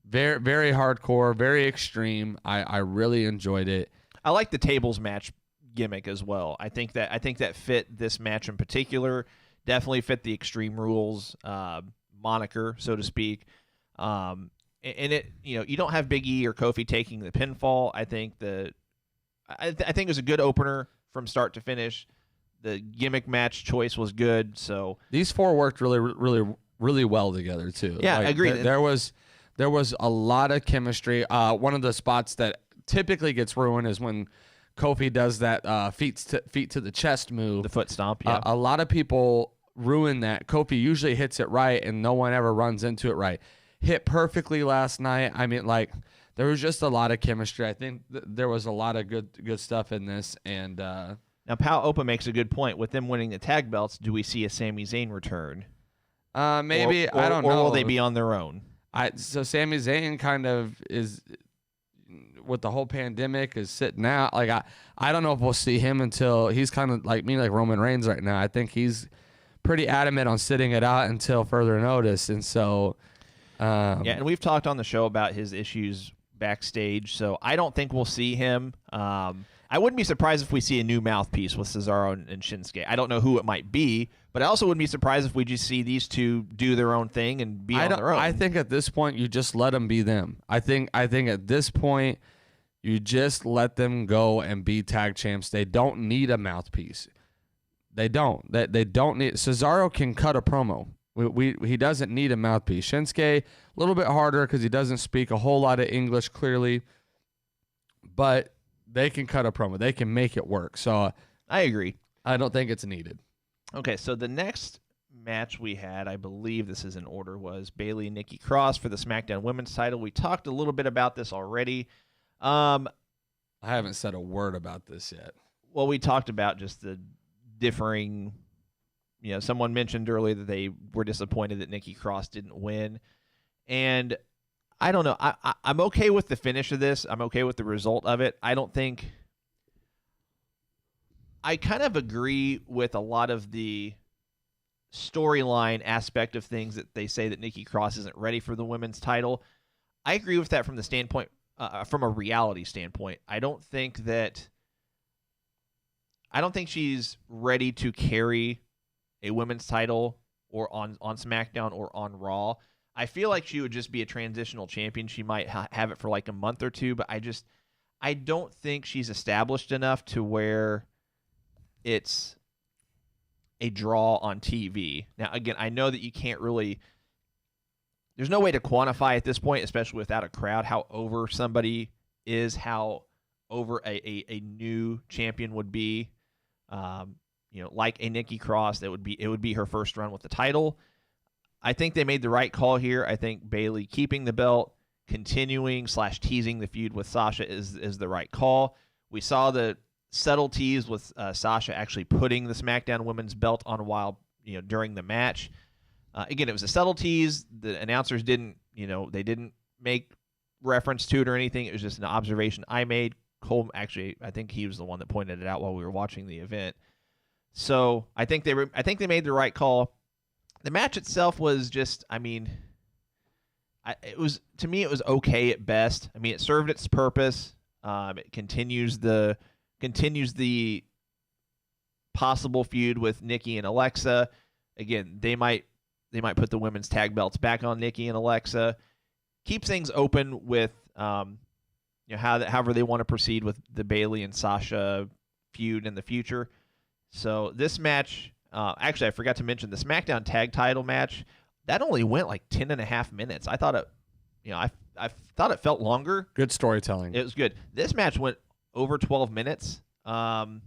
very, very hardcore, very extreme. I really enjoyed it. I like the tables match gimmick as well. I think that fit this match in particular. Definitely fit the Extreme Rules moniker, so to speak. And it, you don't have Big E or Kofi taking the pinfall. I think I think it was a good opener from start to finish. The gimmick match choice was good. So these four worked really, really, really well together too. Yeah, I agree. There was a lot of chemistry. One of the spots that typically gets ruined is when Kofi does that feet to the chest move, the foot stomp. Yeah, a lot of people ruin that. Kofi usually hits it right, and no one ever runs into it right. Hit perfectly last night. I mean, like, there was just a lot of chemistry. I think there was a lot of good stuff in this. And now Pal Opa makes a good point. With them winning the tag belts, do we see a Sami Zayn return? Maybe. I don't know. Or will they be on their own? So Sami Zayn kind of is, with the whole pandemic, is sitting out. Like, I don't know if we'll see him until he's kind of like me, like Roman Reigns right now. I think he's pretty adamant on sitting it out until further notice. And so, yeah, and we've talked on the show about his issues backstage, so I don't think we'll see him. I wouldn't be surprised if we see a new mouthpiece with Cesaro and Shinsuke. I don't know who it might be, but I also wouldn't be surprised if we just see these two do their own thing and be on their own. I think at this point you just let them be them. I think at this point you just let them go and be tag champs. They don't need a mouthpiece. They don't. They don't need. Cesaro can cut a promo. He doesn't need a mouthpiece. Shinsuke, a little bit harder because he doesn't speak a whole lot of English clearly, but they can cut a promo. They can make it work. So I agree. I don't think it's needed. Okay, so the next match we had, I believe this is in order, was Bayley and Nikki Cross for the SmackDown Women's title. We talked a little bit about this already. I haven't said a word about this yet. Well, we talked about just the differing. Someone mentioned earlier that they were disappointed that Nikki Cross didn't win. And I don't know. I'm okay with the finish of this. I'm okay with the result of it. I kind of agree with a lot of the storyline aspect of things that they say that Nikki Cross isn't ready for the women's title. I agree with that from the standpoint, from a reality standpoint. I don't think she's ready to carry a women's title or on SmackDown or on Raw. I feel like she would just be a transitional champion. She might have it for like a month or two, but I don't think she's established enough to where it's a draw on TV. Now, again, I know that you can't really, there's no way to quantify at this point, especially without a crowd, how over somebody is, how over a new champion would be. Like a Nikki Cross, it would be her first run with the title. I think they made the right call here. I think Bayley keeping the belt, continuing / teasing the feud with Sasha is the right call. We saw the subtleties with Sasha actually putting the SmackDown Women's belt on while during the match. Again, it was a subtle tease. The announcers didn't make reference to it or anything. It was just an observation I made. Cole, actually, I think he was the one that pointed it out while we were watching the event. So I think they made the right call. The match itself was just, it was okay at best. I mean, it served its purpose. It continues the possible feud with Nikki and Alexa. Again, they might put the women's tag belts back on Nikki and Alexa. Keep things open with however they want to proceed with the Bayley and Sasha feud in the future. So this match, actually, I forgot to mention the SmackDown Tag Title match. That only went like 10.5 minutes. I thought I thought it felt longer. Good storytelling. It was good. This match went over 12 minutes. Again,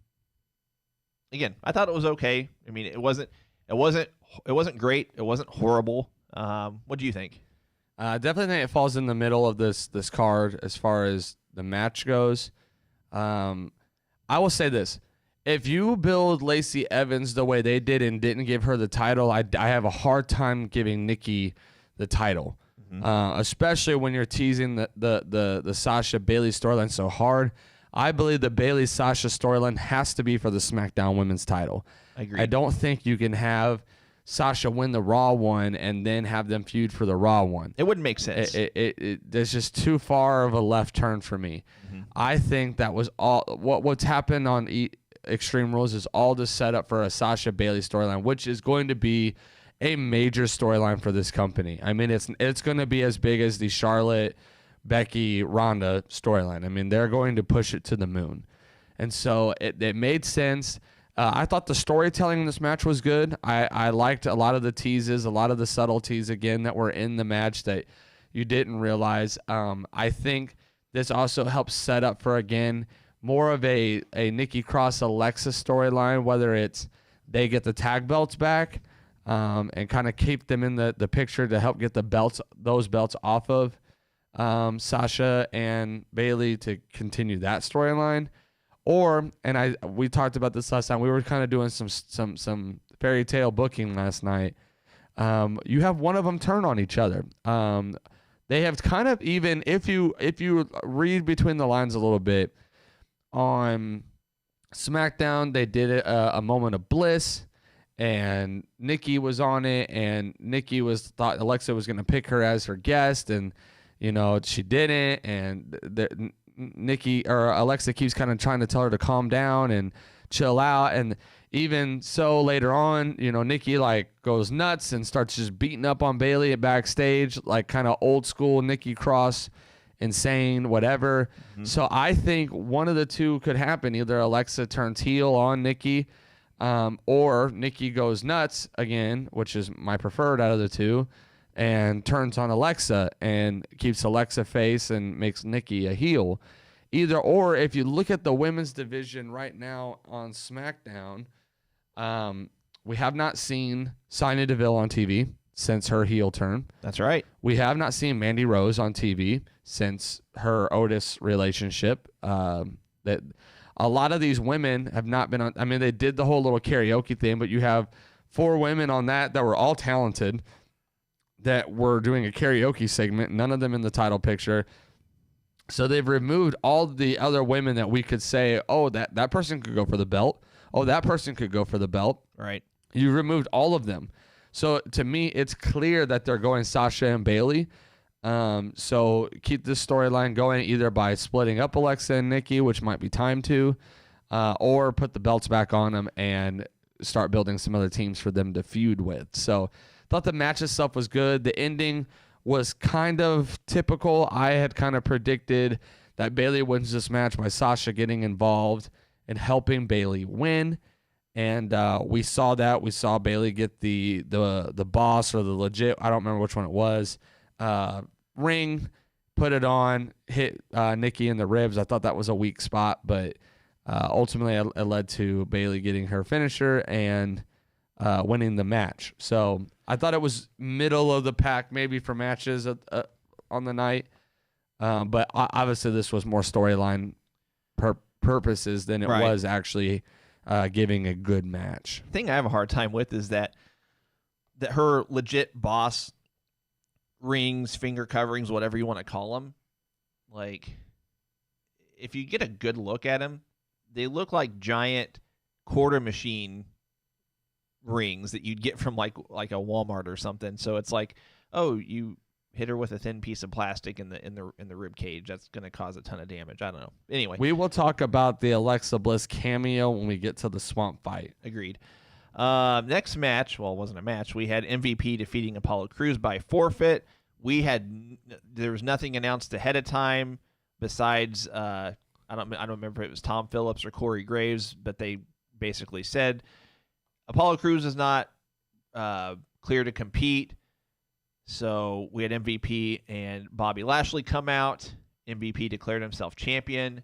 I thought it was okay. I mean, it wasn't great. It wasn't horrible. What do you think? Definitely think it falls in the middle of this card as far as the match goes. I will say this. If you build Lacey Evans the way they did and didn't give her the title, I have a hard time giving Nikki the title, especially when you're teasing the Sasha Bayley storyline so hard. I believe the Bayley Sasha storyline has to be for the SmackDown Women's title. I agree. I don't think you can have Sasha win the Raw one and then have them feud for the Raw one. It wouldn't make sense. There's just too far of a left turn for me. I think that was all what's happened on Extreme Rules is all the setup for a Sasha Bayley storyline, which is going to be a major storyline for this company. I mean, it's going to be as big as the Charlotte, Becky, Ronda storyline. I mean, they're going to push it to the moon. And so it made sense. I thought the storytelling in this match was good. I liked a lot of the teases, a lot of the subtleties, again, that were in the match that you didn't realize. I think this also helps set up for, again, more of a Nikki Cross Alexa storyline, whether it's they get the tag belts back and kind of keep them in the picture to help get those belts off of Sasha and Bayley to continue that storyline. Or, and we talked about this last time, we were kind of doing some fairy tale booking last night. You have one of them turn on each other. They have kind of, even if you read between the lines a little bit, on SmackDown they did a moment of bliss, and Nikki was on it, and Nikki thought Alexa was going to pick her as her guest, and she didn't, and Alexa keeps kind of trying to tell her to calm down and chill out. And even so later on, Nikki goes nuts and starts just beating up on Bayley backstage, like kind of old school Nikki Cross, insane, whatever. So I think one of the two could happen. Either Alexa turns heel on Nikki, or Nikki goes nuts again, which is my preferred out of the two, and turns on Alexa and keeps Alexa face and makes Nikki a heel. Either or, if you look at the women's division right now on SmackDown, we have not seen Sonya Deville on TV since her heel turn. That's right. We have not seen Mandy Rose on TV since her Otis relationship. That a lot of these women have not been on. I mean, they did the whole little karaoke thing, but you have 4 women on that were all talented, that were doing a karaoke segment, none of them in the title picture. So they've removed all the other women that we could say, oh, that person could go for the belt. Oh, that person could go for the belt. Right. You removed all of them. So to me, it's clear that they're going Sasha and Bayley. So keep this storyline going either by splitting up Alexa and Nikki, which might be time to, or put the belts back on them and start building some other teams for them to feud with. So thought the match itself was good. The ending was kind of typical. I had kind of predicted that Bayley wins this match by Sasha getting involved and helping Bayley win. And we saw that. We saw Bayley get the boss or the legit, I don't remember which one it was, ring, put it on, hit Nikki in the ribs. I thought that was a weak spot, but ultimately it led to Bayley getting her finisher and winning the match. So I thought it was middle of the pack maybe for matches on the night. But obviously this was more storyline purposes than it was actually giving a good match. The thing I have a hard time with is that her legit boss rings, finger coverings, whatever you want to call them, like if you get a good look at them, they look like giant quarter machine rings that you'd get from like a Walmart or something. So it's like, oh, you hit her with a thin piece of plastic in the rib cage. That's going to cause a ton of damage. I don't know. Anyway, we will talk about the Alexa Bliss cameo when we get to the swamp fight. Agreed. Next match, well, it wasn't a match. We had MVP defeating Apollo Crews by forfeit. There was nothing announced ahead of time besides I don't remember if it was Tom Phillips or Corey Graves, but they basically said Apollo Crews is not clear to compete. So we had MVP and Bobby Lashley come out. MVP declared himself champion.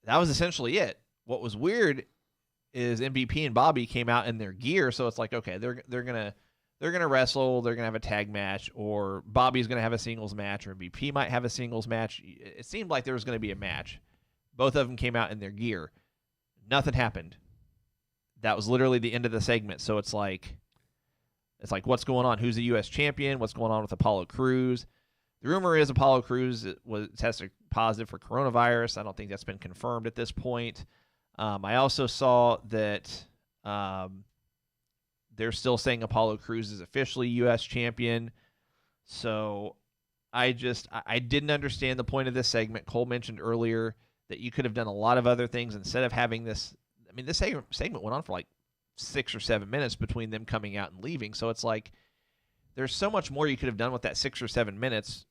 That was essentially it. What was weird is MVP and Bobby came out in their gear, so it's like, okay, they're gonna wrestle, they're gonna have a tag match, or Bobby's gonna have a singles match, or MVP might have a singles match. It seemed like there was gonna be a match. Both of them came out in their gear. Nothing happened. That was literally the end of the segment. So it's like, what's going on? Who's the U.S. champion? What's going on with Apollo Crews? The rumor is Apollo Crews was tested positive for coronavirus. I don't think that's been confirmed at this point. I also saw that they're still saying Apollo Crews is officially U.S. champion. So I didn't understand the point of this segment. Cole mentioned earlier that you could have done a lot of other things instead of having this. I mean, this segment went on for like 6 or 7 minutes between them coming out and leaving. So it's like there's so much more you could have done with that 6 or 7 minutes.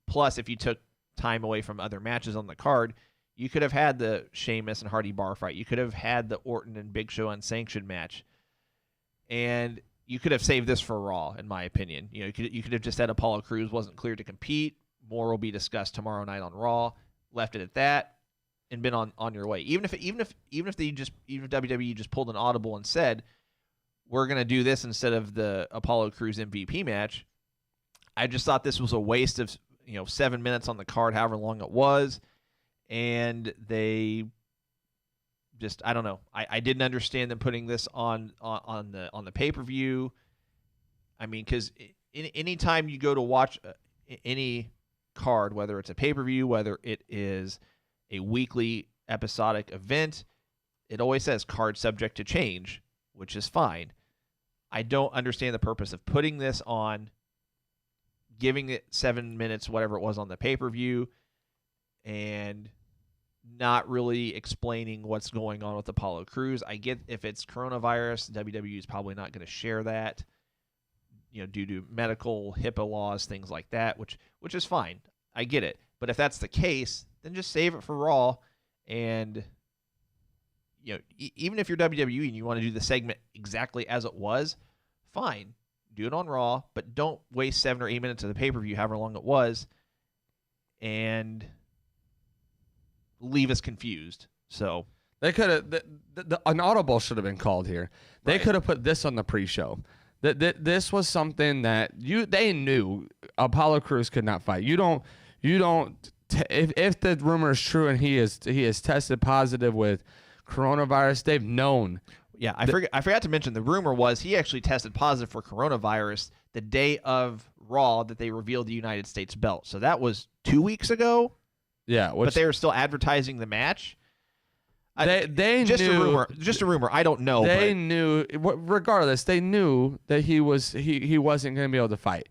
Plus, if you took time away from other matches on the card, you could have had the Sheamus and Hardy bar fight. You could have had the Orton and Big Show unsanctioned match. And you could have saved this for Raw, in my opinion. You know, you could have just said Apollo Crews wasn't cleared to compete. More will be discussed tomorrow night on Raw. Left it at that, and been on your way. Even if WWE just pulled an audible and said, we're gonna do this instead of the Apollo Crews MVP match, I just thought this was a waste of 7 minutes on the card, however long it was, and they just, I don't know. I didn't understand them putting this on the pay-per-view. I mean, because anytime you go to watch any card, whether it's a pay-per-view, whether it is a weekly episodic event, it always says card subject to change, which is fine. I don't understand the purpose of putting this on, giving it 7 minutes, whatever it was on the pay-per-view, and not really explaining what's going on with Apollo Crews. I get if it's coronavirus, WWE is probably not going to share that, due to medical HIPAA laws, things like that, which is fine. I get it. But if that's the case, then just save it for Raw. And even if you're WWE and you want to do the segment exactly as it was, fine. Do it on Raw, but don't waste 7 or 8 minutes of the pay-per-view, however long it was, and leave us confused. So they could have an audible should have been called here. They Right. could have put this on the pre-show. This was something that they knew Apollo Crews could not fight. If the rumor is true and he is tested positive with coronavirus, they've known. Yeah, I forgot to mention the rumor was he actually tested positive for coronavirus the day of Raw that they revealed the United States belt. So that was 2 weeks ago. Yeah, But they were still advertising the match. They just knew, a rumor. Just a rumor. I don't know. They but knew. Regardless, they knew that he wasn't going to be able to fight.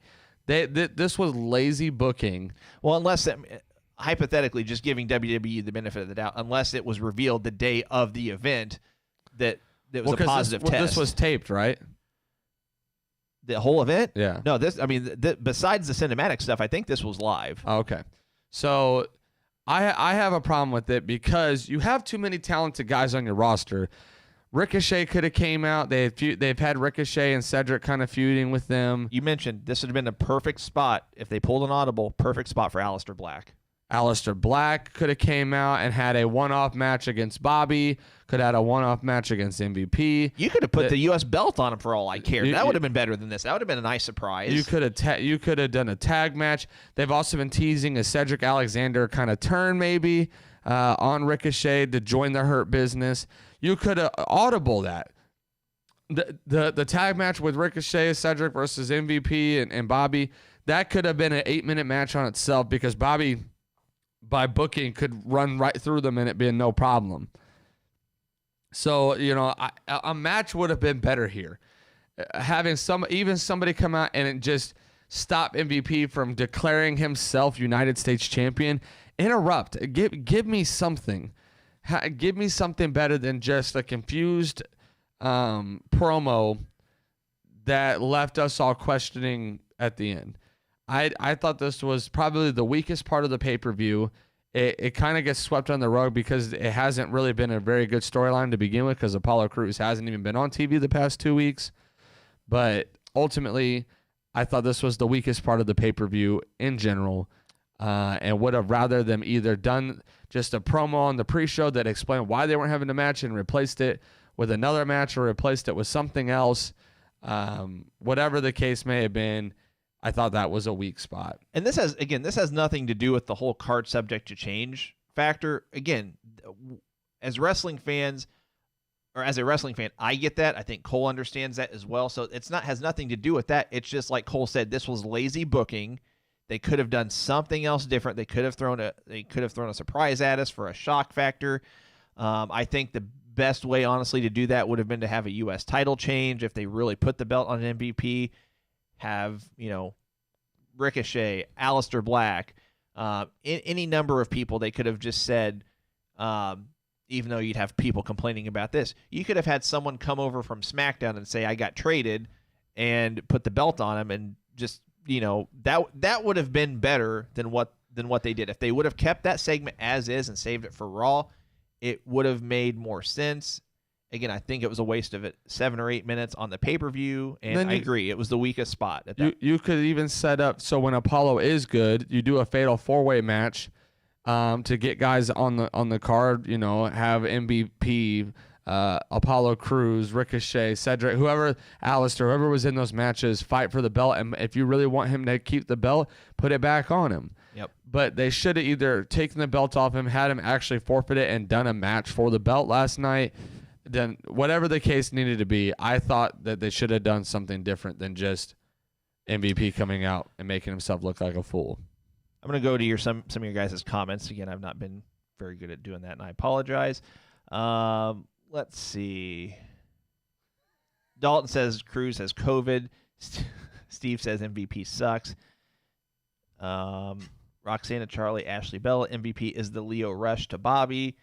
This was lazy booking. Well, unless hypothetically, just giving WWE the benefit of the doubt, unless it was revealed the day of the event that was a positive test. This was taped, right? The whole event? Yeah. No, besides the cinematic stuff, I think this was live. Okay. So I have a problem with it because you have too many talented guys on your roster. Ricochet could have came out. They've had Ricochet and Cedric kind of feuding with them. You mentioned this would have been a perfect spot if they pulled an audible. Perfect spot for Aleister Black. Aleister Black could have came out and had a one-off match against Bobby. Could have had a one-off match against MVP. You could have put the U.S. belt on him for all I cared. That would have been better than this. That would have been a nice surprise. You could have done a tag match. They've also been teasing a Cedric Alexander kind of turn maybe on Ricochet to join the Hurt Business. You could have audible that. The tag match with Ricochet, Cedric versus MVP and Bobby, that could have been an 8-minute match on itself because Bobby, by booking, could run right through them and it being no problem. So, a match would have been better here. Having somebody come out and just stop MVP from declaring himself United States champion. Interrupt. Give me something. Give me something better than just a confused promo that left us all questioning at the end. I thought this was probably the weakest part of the pay-per-view. It kind of gets swept on the rug because it hasn't really been a very good storyline to begin with because Apollo Crews hasn't even been on TV the past 2 weeks. But ultimately, I thought this was the weakest part of the pay-per-view in general, and would have rather them either done just a promo on the pre-show that explained why they weren't having a match and replaced it with another match or replaced it with something else. Whatever the case may have been, I thought that was a weak spot. And this has nothing to do with the whole card subject to change factor. Again, as wrestling fans, or as a wrestling fan, I get that. I think Cole understands that as well. So has nothing to do with that. It's just like Cole said, this was lazy booking. They could have done something else different. They could have thrown a surprise at us for a shock factor. I think the best way, honestly, to do that would have been to have a U.S. title change if they really put the belt on an MVP. Have, Ricochet, Aleister Black, any number of people. They could have just said, even though you'd have people complaining about this, you could have had someone come over from SmackDown and say, I got traded, and put the belt on him, and just, that would have been better than what they did. If they would have kept that segment as is and saved it for Raw, it would have made more sense. Again, I think it was a waste of 7 or 8 minutes on the pay-per-view, and I agree, it was the weakest spot. You could even set up so when Apollo is good, you do a fatal 4-way match to get guys on the card. Have MVP, Apollo Crews, Ricochet, Cedric, Aleister, whoever was in those matches, fight for the belt. And if you really want him to keep the belt, put it back on him. Yep. But they should have either taken the belt off him, had him actually forfeit it, and done a match for the belt last night. Then whatever the case needed to be, I thought that they should have done something different than just MVP coming out and making himself look like a fool. I'm going to go to some of your guys' comments. Again, I've not been very good at doing that, and I apologize. Let's see. Dalton says Cruz has COVID. Steve says MVP sucks. Roxana Charlie, Ashley Bella, MVP is the Leo Rush to Bobby.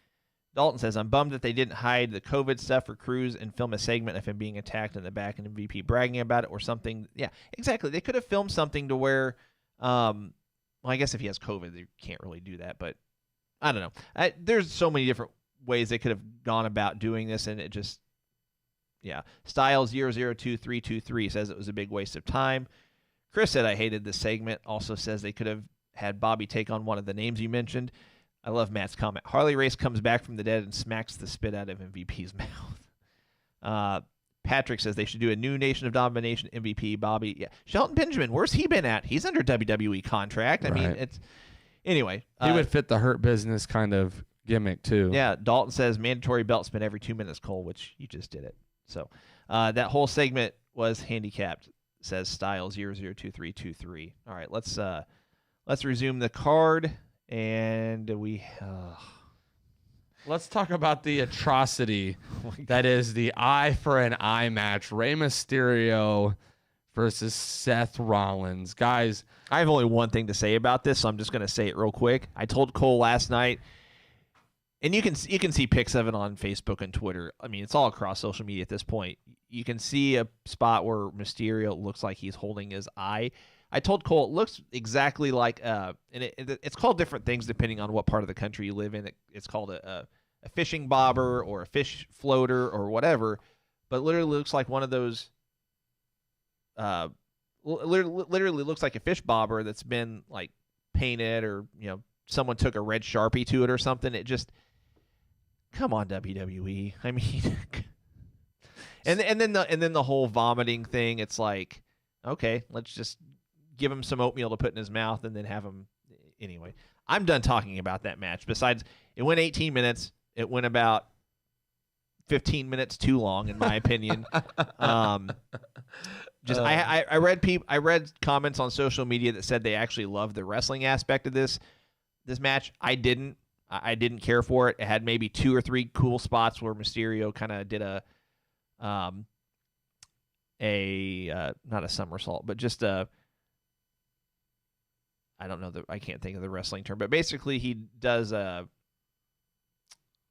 Dalton says, I'm bummed that they didn't hide the COVID stuff for Cruz and film a segment of him being attacked in the back and MVP bragging about it or something. Yeah, exactly. They could have filmed something to where, well, I guess if he has COVID, they can't really do that, but I don't know. There's so many different ways they could have gone about doing this, and it just, yeah. Styles002323 says it was a big waste of time. Chris said, I hated this segment. Also says they could have had Bobby take on one of the names you mentioned. I love Matt's comment. Harley Race comes back from the dead and smacks the spit out of MVP's mouth. Patrick says they should do a new Nation of Domination MVP. Bobby, yeah. Shelton Benjamin, where's he been at? He's under WWE contract. I mean, it's anyway. He would fit the Hurt Business kind of gimmick too. Yeah. Dalton says mandatory belt spin every 2 minutes, Cole, which you just did it. So that whole segment was handicapped. Says Style002323. All right, let's resume the card. And let's talk about the atrocity that is the eye for an eye match. Rey Mysterio versus Seth Rollins. Guys, I have only one thing to say about this, so I'm just going to say it real quick. I told Cole last night, and you can see pics of it on Facebook and Twitter. I mean, it's all across social media at this point. You can see a spot where Mysterio looks like he's holding his eye. I told Cole it looks exactly like, and it's called different things depending on what part of the country you live in. It's called a fishing bobber or a fish floater or whatever, but literally looks like one of those. Literally looks like a fish bobber that's been like painted, or someone took a red Sharpie to it or something. It just, come on, WWE. I mean, and then the whole vomiting thing. It's like, okay, let's just give him some oatmeal to put in his mouth and then have him. Anyway, I'm done talking about that match. Besides, it went 18 minutes. It went about 15 minutes too long, in my opinion. I read comments on social media that said they actually loved the wrestling aspect of this match. I didn't care for it. It had maybe 2 or 3 cool spots where Mysterio kind of did not a somersault, but just a, I don't know, I can't think of the wrestling term, but basically he does a,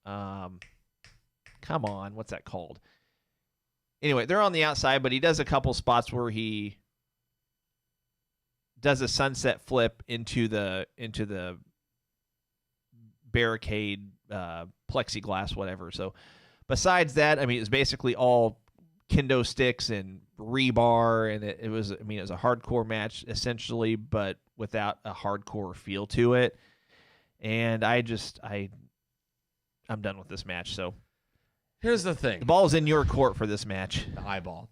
come on, what's that called? Anyway, they're on the outside, but he does a couple spots where he does a sunset flip into the barricade, plexiglass, whatever. So besides that, I mean, it's basically all kendo sticks and rebar, and it was a hardcore match essentially, but without a hardcore feel to it. And I'm done with this match. So Here's the thing. the ball's in your court for this match. The eyeball.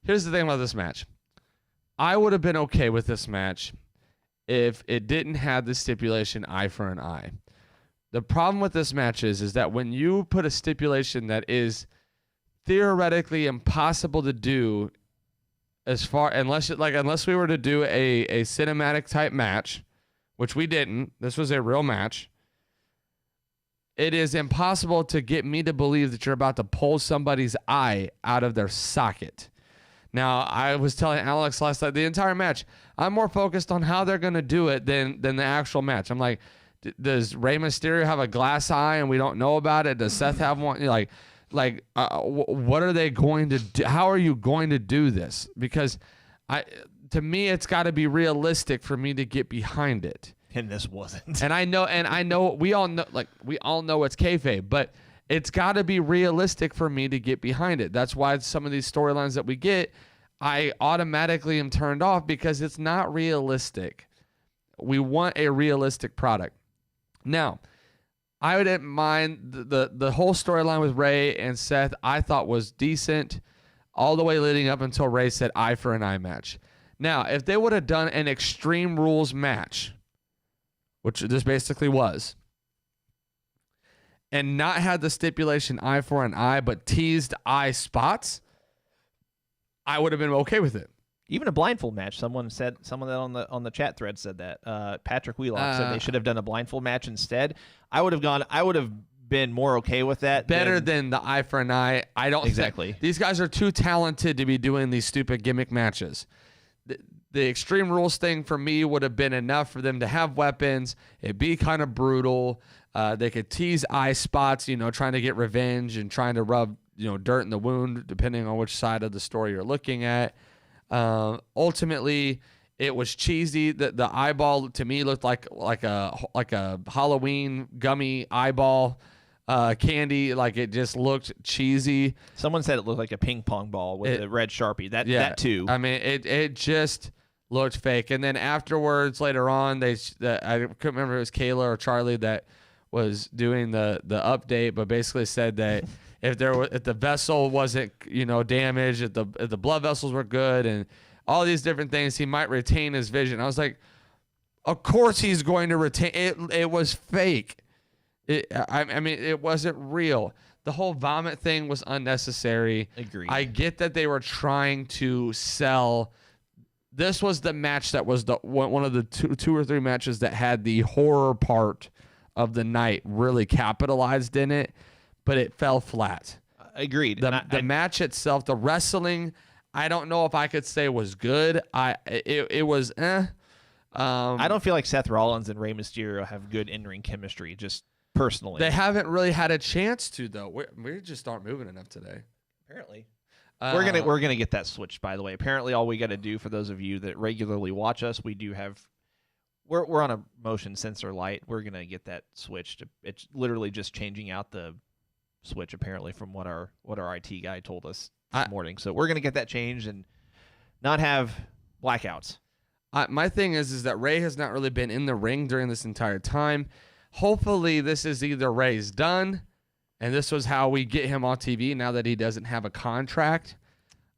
Here's the thing about this match. I would have been okay with this match if it didn't have the stipulation eye for an eye. The problem with this match is that when you put a stipulation that is theoretically impossible to do, unless we were to do a cinematic type match, which we didn't. This was a real match. It is impossible to get me to believe that you're about to pull somebody's eye out of their socket. Now, I was telling Alex last night, the entire match, I'm more focused on how they're going to do it than the actual match. I'm like, does Rey Mysterio have a glass eye and we don't know about it? Does Seth have one? What are they going to do? How are you going to do this? Because to me, it's got to be realistic for me to get behind it. And this wasn't. And I know we all know it's kayfabe, but it's got to be realistic for me to get behind it. That's why some of these storylines that we get, I automatically am turned off because it's not realistic. We want a realistic product. Now, I didn't mind the whole storyline with Rey and Seth. I thought was decent all the way leading up until Rey said eye for an eye match. Now, if they would have done an Extreme Rules match, which this basically was, and not had the stipulation eye for an eye, but teased eye spots, I would have been okay with it. Even a blindfold match. Someone that on the chat thread said that. Patrick Wheelock said they should have done a blindfold match instead. I would have been more okay with that. Better than the eye for an eye. I don't exactly. These guys are too talented to be doing these stupid gimmick matches. The Extreme Rules thing for me would have been enough for them to have weapons. It'd be kind of brutal. They could tease eye spots, trying to get revenge and trying to rub, dirt in the wound, depending on which side of the story you're looking at. Ultimately, it was cheesy. The eyeball to me looked like a Halloween gummy eyeball candy. Like it just looked cheesy. Someone said it looked like a ping pong ball with a red Sharpie. That too. I mean, it just looked fake. And then afterwards, later on, I couldn't remember if it was Kayla or Charlie that was doing the update, but basically said that if the vessel wasn't damaged, if the blood vessels were good, and all these different things, he might retain his vision. I was like, of course he's going to retain it. It was fake. I mean, it wasn't real. The whole vomit thing was unnecessary. Agreed. I get that they were trying to sell. This was the match that was one of the two or three matches that had the horror part of the night really capitalized in it, but it fell flat. Agreed. The match itself, the wrestling, I don't know if I could say was good. It was I don't feel like Seth Rollins and Rey Mysterio have good in-ring chemistry, just personally. They haven't really had a chance to, though. We just aren't moving enough today. Apparently. We're gonna get that switched, by the way. Apparently, all we got to do for those of you that regularly watch us, we're on a motion sensor light. We're gonna get that switched. It's literally just changing out the switch, apparently, from what our IT guy told us this morning. So we're gonna get that changed and not have blackouts. My thing is that Rey has not really been in the ring during this entire time. Hopefully, this is either Rey's done, and this was how we get him on TV now that he doesn't have a contract.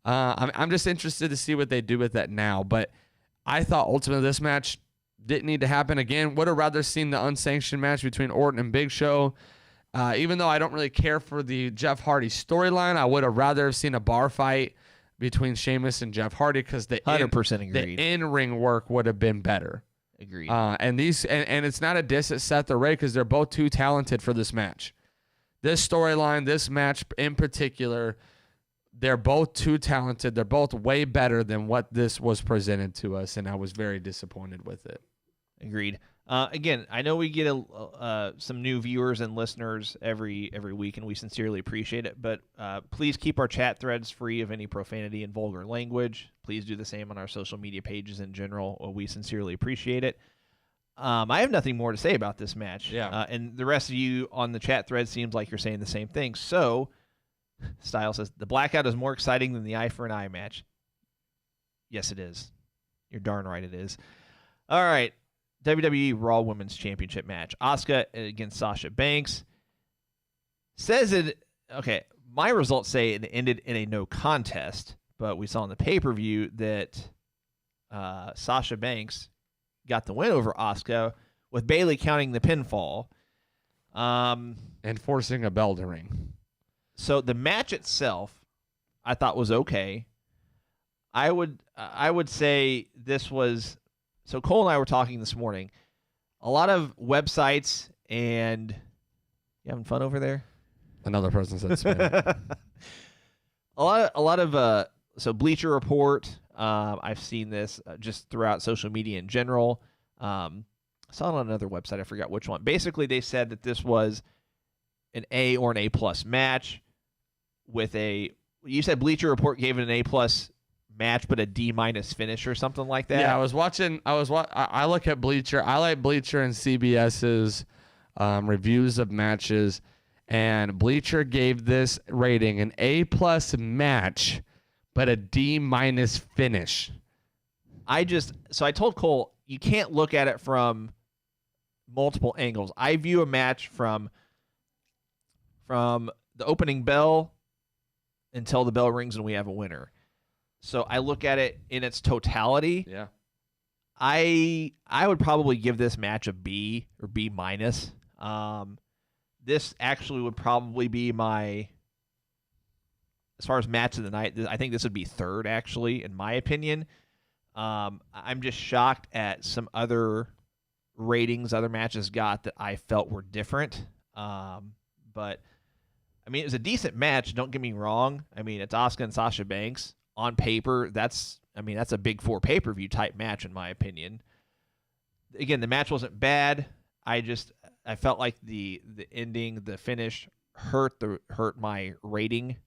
I'm just interested to see what they do with that now. But I thought ultimately this match didn't need to happen again. Would have rather seen the unsanctioned match between Orton and Big Show. Even though I don't really care for the Jeff Hardy storyline, I would have rather have seen a bar fight between Sheamus and Jeff Hardy because the 100% agreed. The in-ring work would have been better. Agreed. And it's not a diss at Seth or Rey because they're both too talented for this match. This storyline, this match in particular, they're both too talented. They're both way better than what this was presented to us, and I was very disappointed with it. Agreed. Again, I know we get some new viewers and listeners every week, and we sincerely appreciate it. But please keep our chat threads free of any profanity and vulgar language. Please do the same on our social media pages in general. We sincerely appreciate it. I have nothing more to say about this match. Yeah. And the rest of you on the chat thread seems like you're saying the same thing. So Style says the blackout is more exciting than the eye for an eye match. Yes, it is. You're darn right it is. All right. WWE Raw Women's Championship match. Asuka against Sasha Banks. Says it. Okay, my results say it ended in a no contest, but we saw in the pay-per-view that Sasha Banks got the win over Asuka with Bayley counting the pinfall. And forcing a bell to ring. So the match itself, I thought was okay. I would say this was. So Cole and I were talking this morning. A lot of websites and you having fun over there? Another person said spam. a lot of so Bleacher Report. I've seen this just throughout social media in general. I saw it on another website. I forgot which one. Basically, they said that this was an A or an A+ match with a. You said Bleacher Report gave it an A+ match, but a D- finish or something like that. Yeah, I look at Bleacher. I like Bleacher and CBS's reviews of matches, and Bleacher gave this rating an A+ match, but a D- finish. I told Cole, you can't look at it from multiple angles. I view a match from the opening bell until the bell rings and we have a winner. So I look at it in its totality. Yeah. I would probably give this match a B or B-. This actually would probably be my, as far as match of the night, I think this would be third, actually, in my opinion. I'm just shocked at some other ratings other matches got that I felt were different. But, I mean, it was a decent match, don't get me wrong. I mean, it's Asuka and Sasha Banks. On paper, that's a big four pay-per-view type match, in my opinion. Again, the match wasn't bad. I felt like the ending, the finish hurt my rating.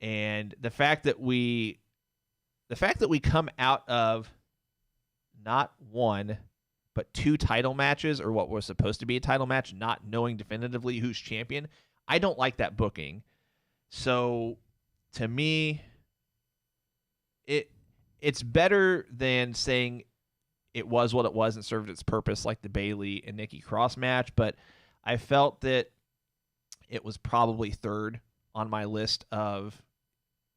And the fact that we come out of not one but two title matches, or what was supposed to be a title match, not knowing definitively who's champion, I don't like that booking. So to me, it's better than saying it was what it was and served its purpose, like the Bayley and Nikki Cross match, but I felt that it was probably third on my list of,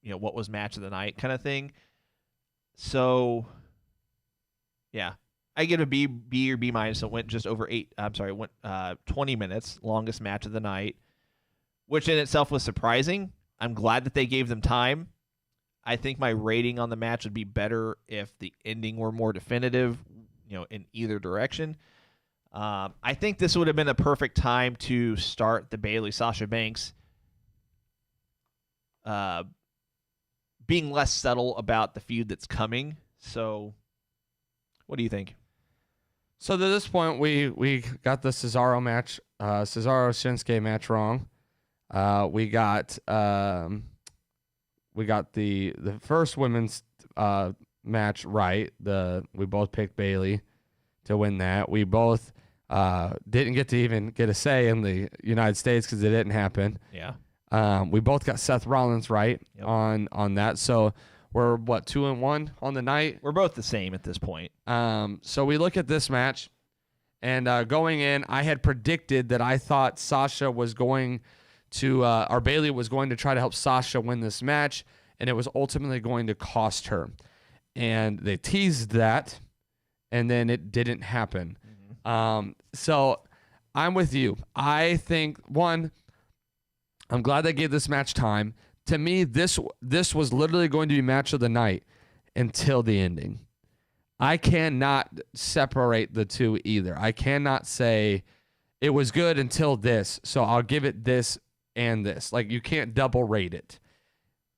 what was match of the night kind of thing. So, yeah, I give it a B or B-. So it went just over 20 minutes, longest match of the night, which in itself was surprising. I'm glad that they gave them time. I think my rating on the match would be better if the ending were more definitive, in either direction. I think this would have been a perfect time to start the Bayley-Sasha Banks being less subtle about the feud that's coming. So, what do you think? So to this point, we got the Cesaro match, Cesaro-Shinsuke match wrong. We got the first women's match right. We both picked Bayley to win that. We both didn't get to even get a say in the United States because it didn't happen. Yeah. We both got Seth Rollins right. Yep. on that. So we're 2-1 on the night. We're both the same at this point. So we look at this match, and going in, I had predicted that I thought Sasha was going to or Bayley was going to try to help Sasha win this match, and it was ultimately going to cost her. And they teased that, and then it didn't happen. Mm-hmm. So I'm with you. I think, one, I'm glad they gave this match time. To me, this was literally going to be match of the night until the ending. I cannot separate the two either. I cannot say it was good until this, so I'll give it this and this. Like, you can't double rate it.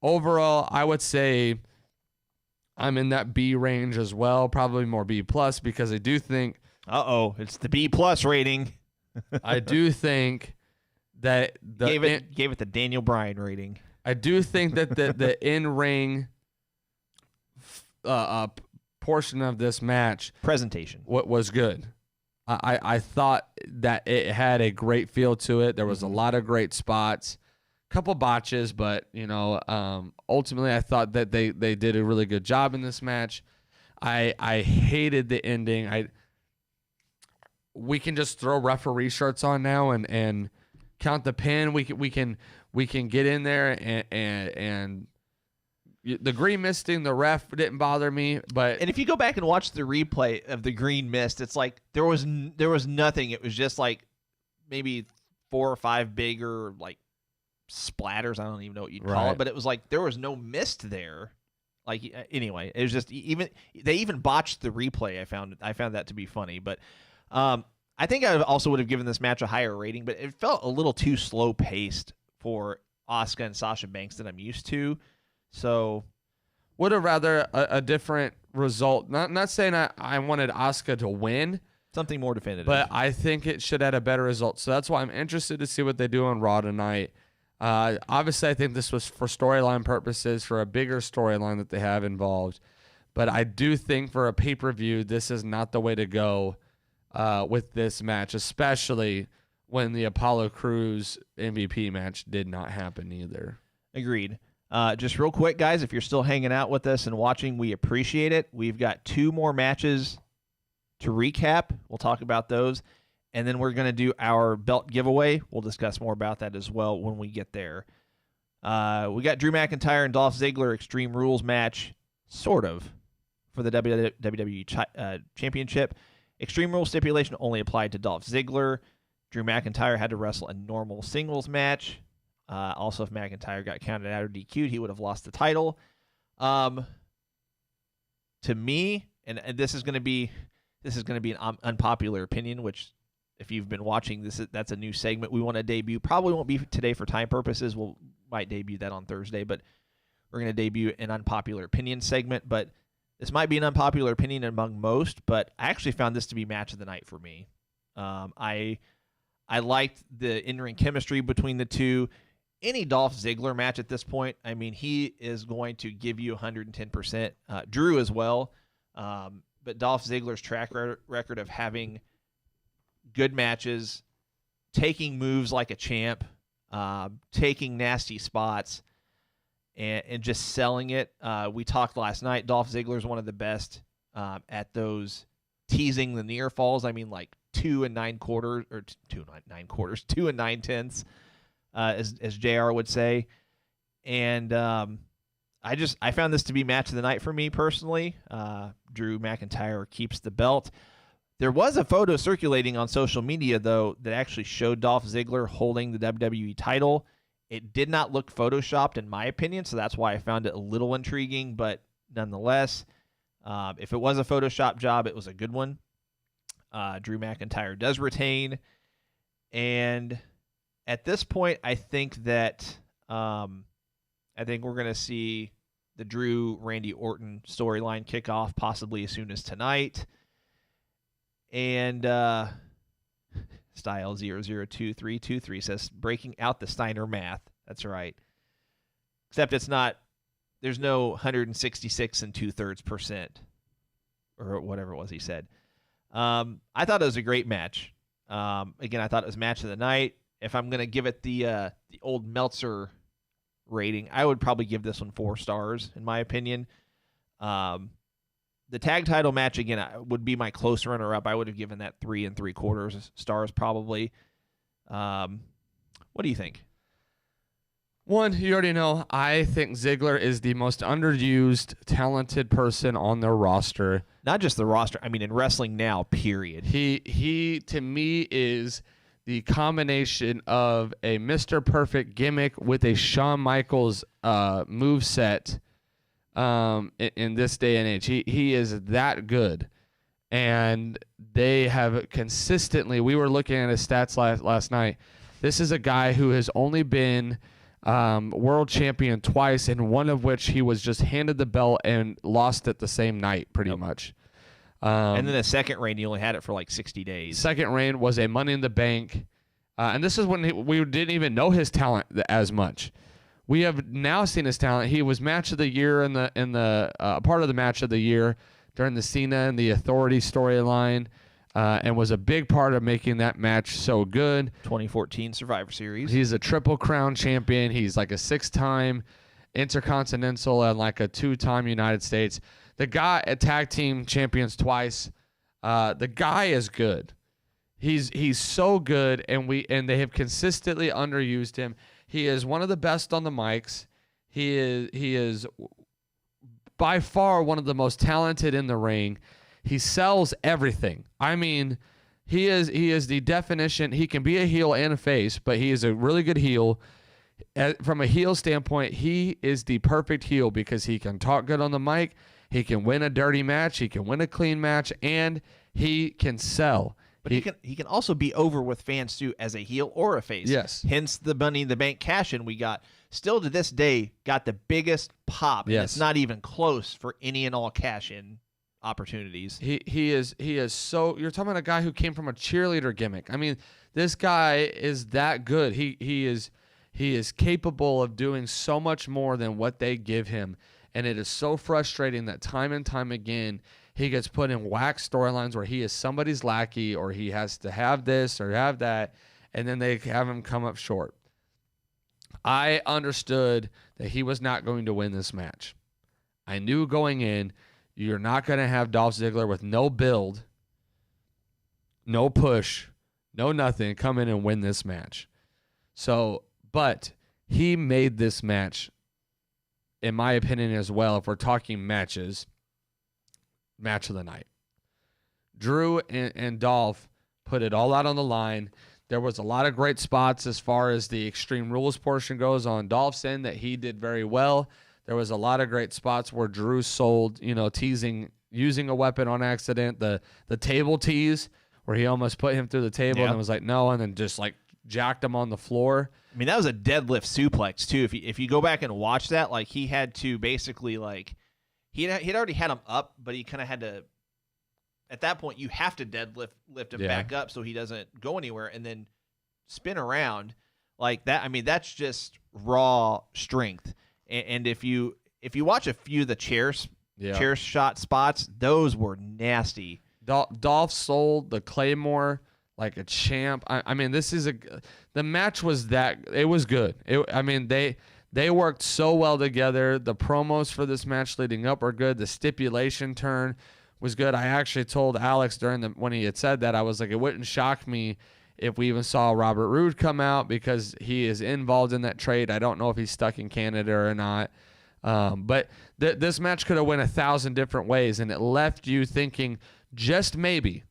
Overall, I would say I'm in that B range as well, probably more B+, because I do think... it's the B+ rating. I do think that... Gave it the Daniel Bryan rating. I do think that the in-ring portion of this match... Presentation. What was good. I thought that it had a great feel to it. There was a lot of great spots. couple botches, but ultimately I thought that they did a really good job in this match. I hated the ending. We can just throw referee shirts on now and count the pin. We can get in there and the green misting, the ref didn't bother me, but And if you go back and watch the replay of the green mist, it's like there was nothing. It was just like maybe 4 or 5 bigger like splatters. I don't even know what you'd call Right. it, but it was like there was no mist there. Like anyway, it was just they even botched the replay. I found that to be funny, but I think I also would have given this match a higher rating, but it felt a little too slow paced for Asuka and Sasha Banks than I'm used to. So would have rather a different result. Not saying I wanted Asuka to win, something more definitive. but I think it should have a better result. So that's why I'm interested to see what they do on Raw tonight. Obviously, I think this was for storyline purposes, for a bigger storyline that they have involved. But I do think for a pay-per-view, this is not the way to go with this match, especially when the Apollo Crews MVP match did not happen either. Agreed. Just real quick, guys, if you're still hanging out with us and watching, we appreciate it. We've got 2 more matches to recap. We'll talk about those. And then we're going to do our belt giveaway. We'll discuss more about that as well when we get there. We got Drew McIntyre and Dolph Ziggler Extreme Rules match, sort of, for the WWE Championship. Extreme Rules stipulation only applied to Dolph Ziggler. Drew McIntyre had to wrestle a normal singles match. Also, if McIntyre got counted out or DQ'd, he would have lost the title. To me, and this is going to be an unpopular opinion, which if you've been watching that's a new segment we want to debut. Probably won't be today for time purposes. Might debut that on Thursday, but we're going to debut an unpopular opinion segment. But this might be an unpopular opinion among most, but I actually found this to be match of the night for me. I liked the in-ring chemistry between the two. Any Dolph Ziggler match at this point, I mean, he is going to give you 110%. Drew as well. But Dolph Ziggler's track record of having good matches, taking moves like a champ, taking nasty spots, and just selling it. We talked last night. Dolph Ziggler is one of the best at those teasing the near falls. I mean, like 2 9 9/10, as JR would say. And I found this to be match of the night for me personally. Drew McIntyre keeps the belt. There was a photo circulating on social media, though, that actually showed Dolph Ziggler holding the WWE title. It did not look photoshopped, in my opinion, so that's why I found it a little intriguing. But nonetheless, if it was a Photoshop job, it was a good one. Drew McIntyre does retain. And at this point, I think that we're going to see the Drew-Randy Orton storyline kick off possibly as soon as tonight. And Style 002323 says, breaking out the Steiner math. That's right. Except it's not, there's no 166 2/3%, or whatever it was he said. I thought it was a great match. Again, I thought it was match of the night. If I'm going to give it the old Meltzer rating, I would probably give this one 4 stars, in my opinion. The tag title match, again, would be my close runner-up. I would have given that 3 3/4 stars probably. What do you think? One, you already know, I think Ziggler is the most underused, talented person on their roster. Not just the roster. I mean, in wrestling now, period. He to me, is the combination of a Mr. Perfect gimmick with a Shawn Michaels moveset. In this day and age, he is that good, and they have consistently. We were looking at his stats last night. This is a guy who has only been world champion twice, and one of which he was just handed the belt and lost it the same night, pretty much. And then the second reign, he only had it for like 60 days. Second reign was a Money in the Bank, and this is when we didn't even know his talent as much. We have now seen his talent. He was match of the year in the part of the match of the year during the Cena and the Authority storyline. and was a big part of making that match so good. 2014 Survivor Series. He's a Triple Crown champion. He's like a 6-time Intercontinental and like a 2-time United States. The guy, a tag team champions twice. The guy is good. He's so good, and they have consistently underused him. He is one of the best on the mics. He is by far one of the most talented in the ring. He sells everything. I mean, he is the definition. He can be a heel and a face, but he is a really good heel. From a heel standpoint, he is the perfect heel because he can talk good on the mic. He can win a dirty match. He can win a clean match, and he can sell. But he can also be over with fans too as a heel or a face. Yes. Hence the Money in the Bank cash-in we got. Still to this day, got the biggest pop. Yes. And it's not even close for any and all cash-in opportunities. He is so. You're talking about a guy who came from a cheerleader gimmick. I mean, this guy is that good. He is capable of doing so much more than what they give him, and it is so frustrating that time and time again he gets put in whack storylines where he is somebody's lackey or he has to have this or have that, and then they have him come up short. I understood that he was not going to win this match. I knew going in, you're not going to have Dolph Ziggler with no build, no push, no nothing, come in and win this match. So, but he made this match, in my opinion as well, if we're talking matches, match of the night. Drew and Dolph put it all out on the line. There was a lot of great spots as far as the Extreme Rules portion goes on Dolph's end that he did very well. There was a lot of great spots where Drew sold, teasing, using a weapon on accident. The table tease where he almost put him through the table and was like, no, and then just like jacked him on the floor. I mean, that was a deadlift suplex too. If you go back and watch that, like he had to basically like he'd already had him up, but he kind of had to. At that point, you have to lift him back up so he doesn't go anywhere, and then spin around like that. I mean, that's just raw strength. And if you watch a few of the chair shot spots, those were nasty. Dolph sold the Claymore like a champ. I mean, the match was it was good. They worked so well together. The promos for this match leading up are good. The stipulation turn was good. I actually told Alex when he had said that, I was like, it wouldn't shock me if we even saw Robert Roode come out because he is involved in that trade. I don't know if he's stuck in Canada or not. But this match could have went 1,000 different ways, and it left you thinking just maybe,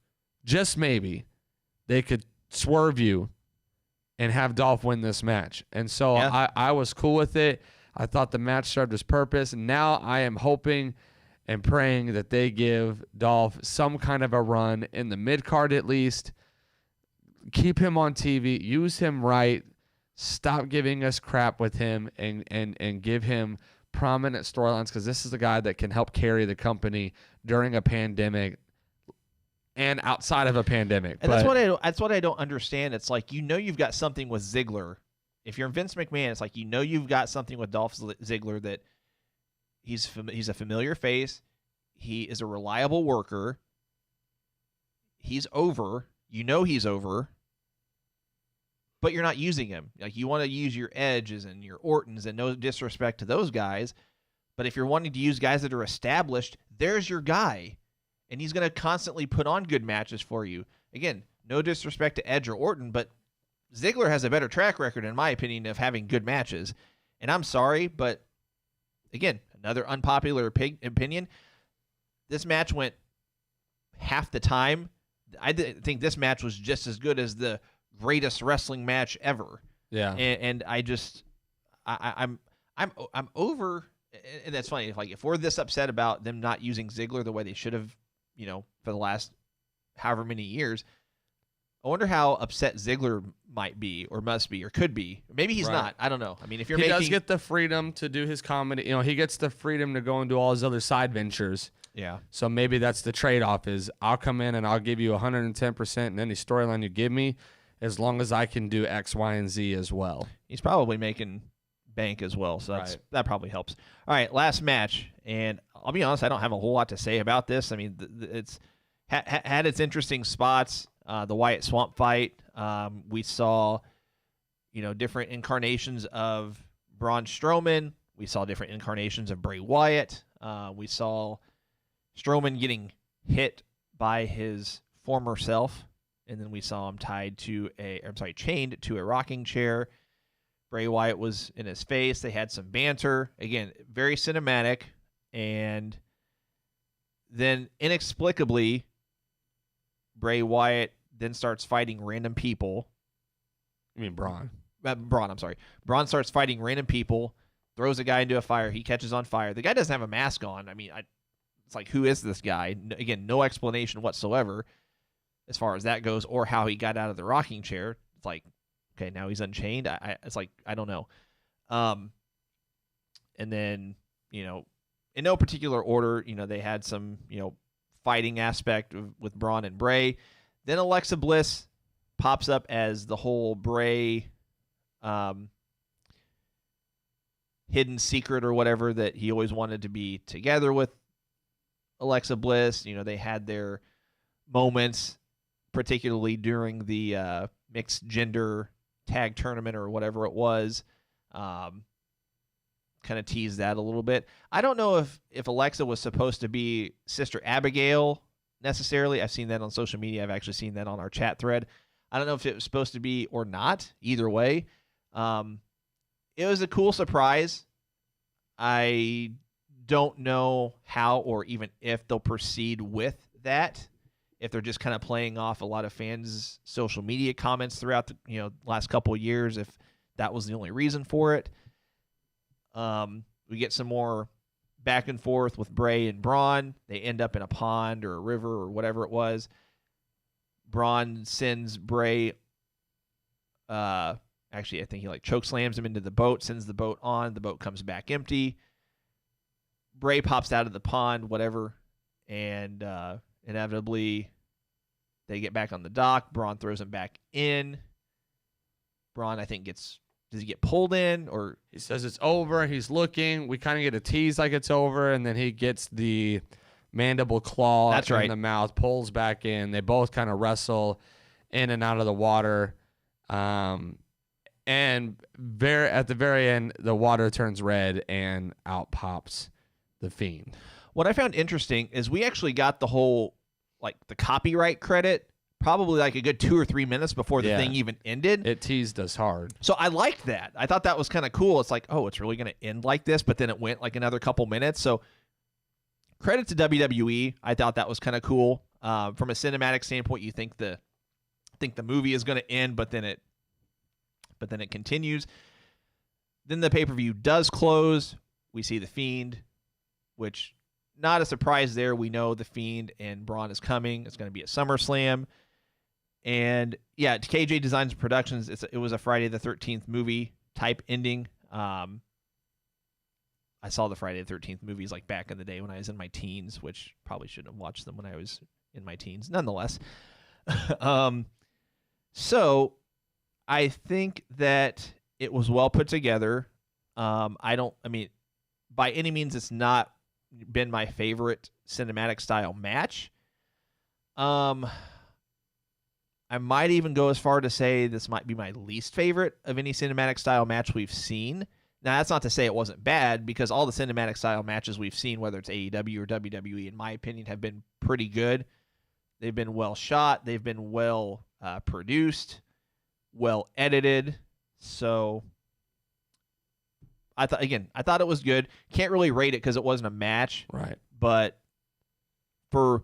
they could swerve you and have Dolph win this match. And so I was cool with it. I thought the match served its purpose. And now I am hoping and praying that they give Dolph some kind of a run in the mid-card at least. Keep him on TV. Use him right. Stop giving us crap with him and give him prominent storylines because this is the guy that can help carry the company during a pandemic and outside of a pandemic. And that's what I don't understand. It's like, you've got something with Ziggler. If you're Vince McMahon, it's like, you've got something with Dolph Ziggler that he's a familiar face. He is a reliable worker. He's over. He's over. But you're not using him. Like, you want to use your Edges and your Ortons, and no disrespect to those guys. But if you're wanting to use guys that are established, there's your guy. And he's going to constantly put on good matches for you. Again, no disrespect to Edge or Orton, but Ziggler has a better track record, in my opinion, of having good matches. And I'm sorry, but again, another unpopular opinion. This match went half the time. I think this match was just as good as the greatest wrestling match ever. Yeah. And I'm over, and that's funny. If we're this upset about them not using Ziggler the way they should have, for the last however many years, I wonder how upset Ziggler might be or must be or could be. Maybe he's not. I don't know. I mean, if he does get the freedom to do his comedy, he gets the freedom to go and do all his other side ventures. Yeah. So maybe that's the trade-off is I'll come in and I'll give you 110% in any storyline you give me as long as I can do X, Y, and Z as well. He's probably making bank as well, so that probably helps. All right, last match, and I'll be honest, I don't have a whole lot to say about this. I mean, had its interesting spots. The Wyatt Swamp fight. We saw, different incarnations of Braun Strowman. We saw different incarnations of Bray Wyatt. We saw Strowman getting hit by his former self, and then we saw him chained to a rocking chair. Bray Wyatt was in his face. They had some banter. Again, very cinematic. And then inexplicably, Bray Wyatt then starts fighting random people. You mean Braun? Braun, I'm sorry. Braun starts fighting random people, throws a guy into a fire. He catches on fire. The guy doesn't have a mask on. I mean, it's like, who is this guy? Again, no explanation whatsoever as far as that goes, or how he got out of the rocking chair. It's like, okay, now he's unchained. It's like, I don't know. And then, in no particular order, they had some, fighting aspect with Braun and Bray. Then Alexa Bliss pops up as the whole Bray hidden secret or whatever, that he always wanted to be together with Alexa Bliss. They had their moments, particularly during the mixed gender tag tournament or whatever it was. Kind of tease that a little bit. I don't know if Alexa was supposed to be Sister Abigail necessarily. I've seen that on social media. I've actually seen that on our chat thread. I don't know if it was supposed to be or not. Either way, it was a cool surprise. I don't know how or even if they'll proceed with that. If they're just kind of playing off a lot of fans' social media comments throughout the last couple of years, if that was the only reason for it. We get some more back and forth with Bray and Braun. They end up in a pond or a river or whatever it was. Braun sends Bray. Actually, I think he choke slams him into the boat, sends the boat on. The boat comes back empty. Bray pops out of the pond, whatever, and inevitably they get back on the dock. Braun throws him back in. Braun, I think, does he get pulled in, or he says it's over? He's looking. We kind of get a tease like it's over, and then he gets the mandible claw in the mouth, pulls back in. They both kind of wrestle in and out of the water. And at the very end, the water turns red, and out pops the Fiend. What I found interesting is we actually got the whole, the copyright credit probably a good 2 or 3 minutes before the thing even ended. It teased us hard. So I liked that. I thought that was kind of cool. It's like, oh, it's really going to end like this, but then it went another couple minutes. So credit to WWE. I thought that was kind of cool. From a cinematic standpoint, you think the movie is going to end, but then it continues. Then the pay-per-view does close. We see the Fiend, which not a surprise there. We know the Fiend and Braun is coming. It's going to be at SummerSlam. And yeah, KJ Designs and Productions, it was a Friday the 13th movie type ending. I saw the Friday the 13th movies back in the day when I was in my teens, which probably shouldn't have watched them when I was in my teens. Nonetheless. So I think that it was well put together. By any means, it's not been my favorite cinematic style match. I might even go as far to say this might be my least favorite of any cinematic style match we've seen. Now, that's not to say it wasn't bad, because all the cinematic style matches we've seen, whether it's AEW or WWE, in my opinion, have been pretty good. They've been well shot. They've been well produced, well edited. So I thought it was good. Can't really rate it because it wasn't a match. Right. But for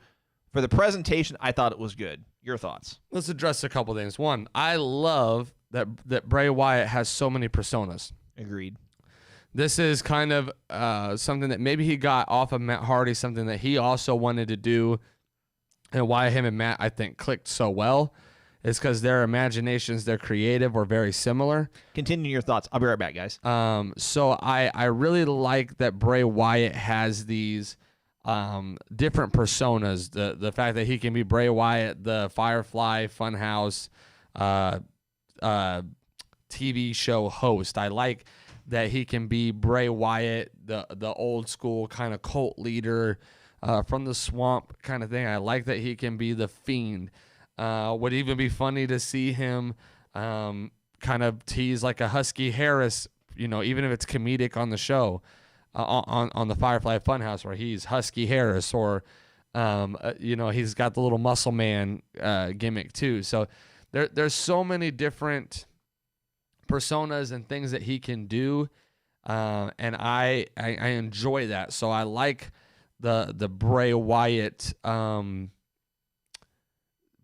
the presentation, I thought it was good. Your thoughts? Let's address a couple things. One, I love that Bray Wyatt has so many personas. Agreed. This is kind of something that maybe he got off of Matt Hardy, something that he also wanted to do, and why him and Matt, I think, clicked so well is because their imaginations, their creative, were very similar. Continue your thoughts. I'll be right back, guys. So I really like that Bray Wyatt has these different personas. The fact that he can be Bray Wyatt, the Firefly Funhouse TV show host. I like that he can be Bray Wyatt, the old school kind of cult leader, from the swamp kind of thing. I like that he can be the Fiend. Would even be funny to see him kind of tease like a Husky Harris, even if it's comedic on the show, on the Firefly Funhouse, where he's Husky Harris, or he's got the little muscle man gimmick too. So there's so many different personas and things that he can do, and I enjoy that. So I like the Bray Wyatt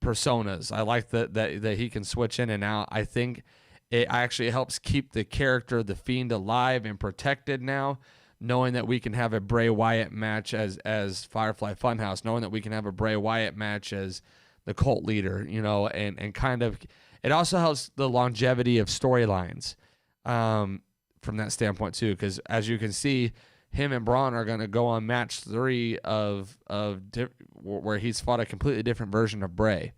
personas. I like that he can switch in and out. I think it actually helps keep the character of the Fiend alive and protected now, knowing that we can have a Bray Wyatt match as Firefly Funhouse, knowing that we can have a Bray Wyatt match as the cult leader, and kind of, it also helps the longevity of storylines from that standpoint too, because as you can see, him and Braun are going to go on match 3 where he's fought a completely different version of Bray.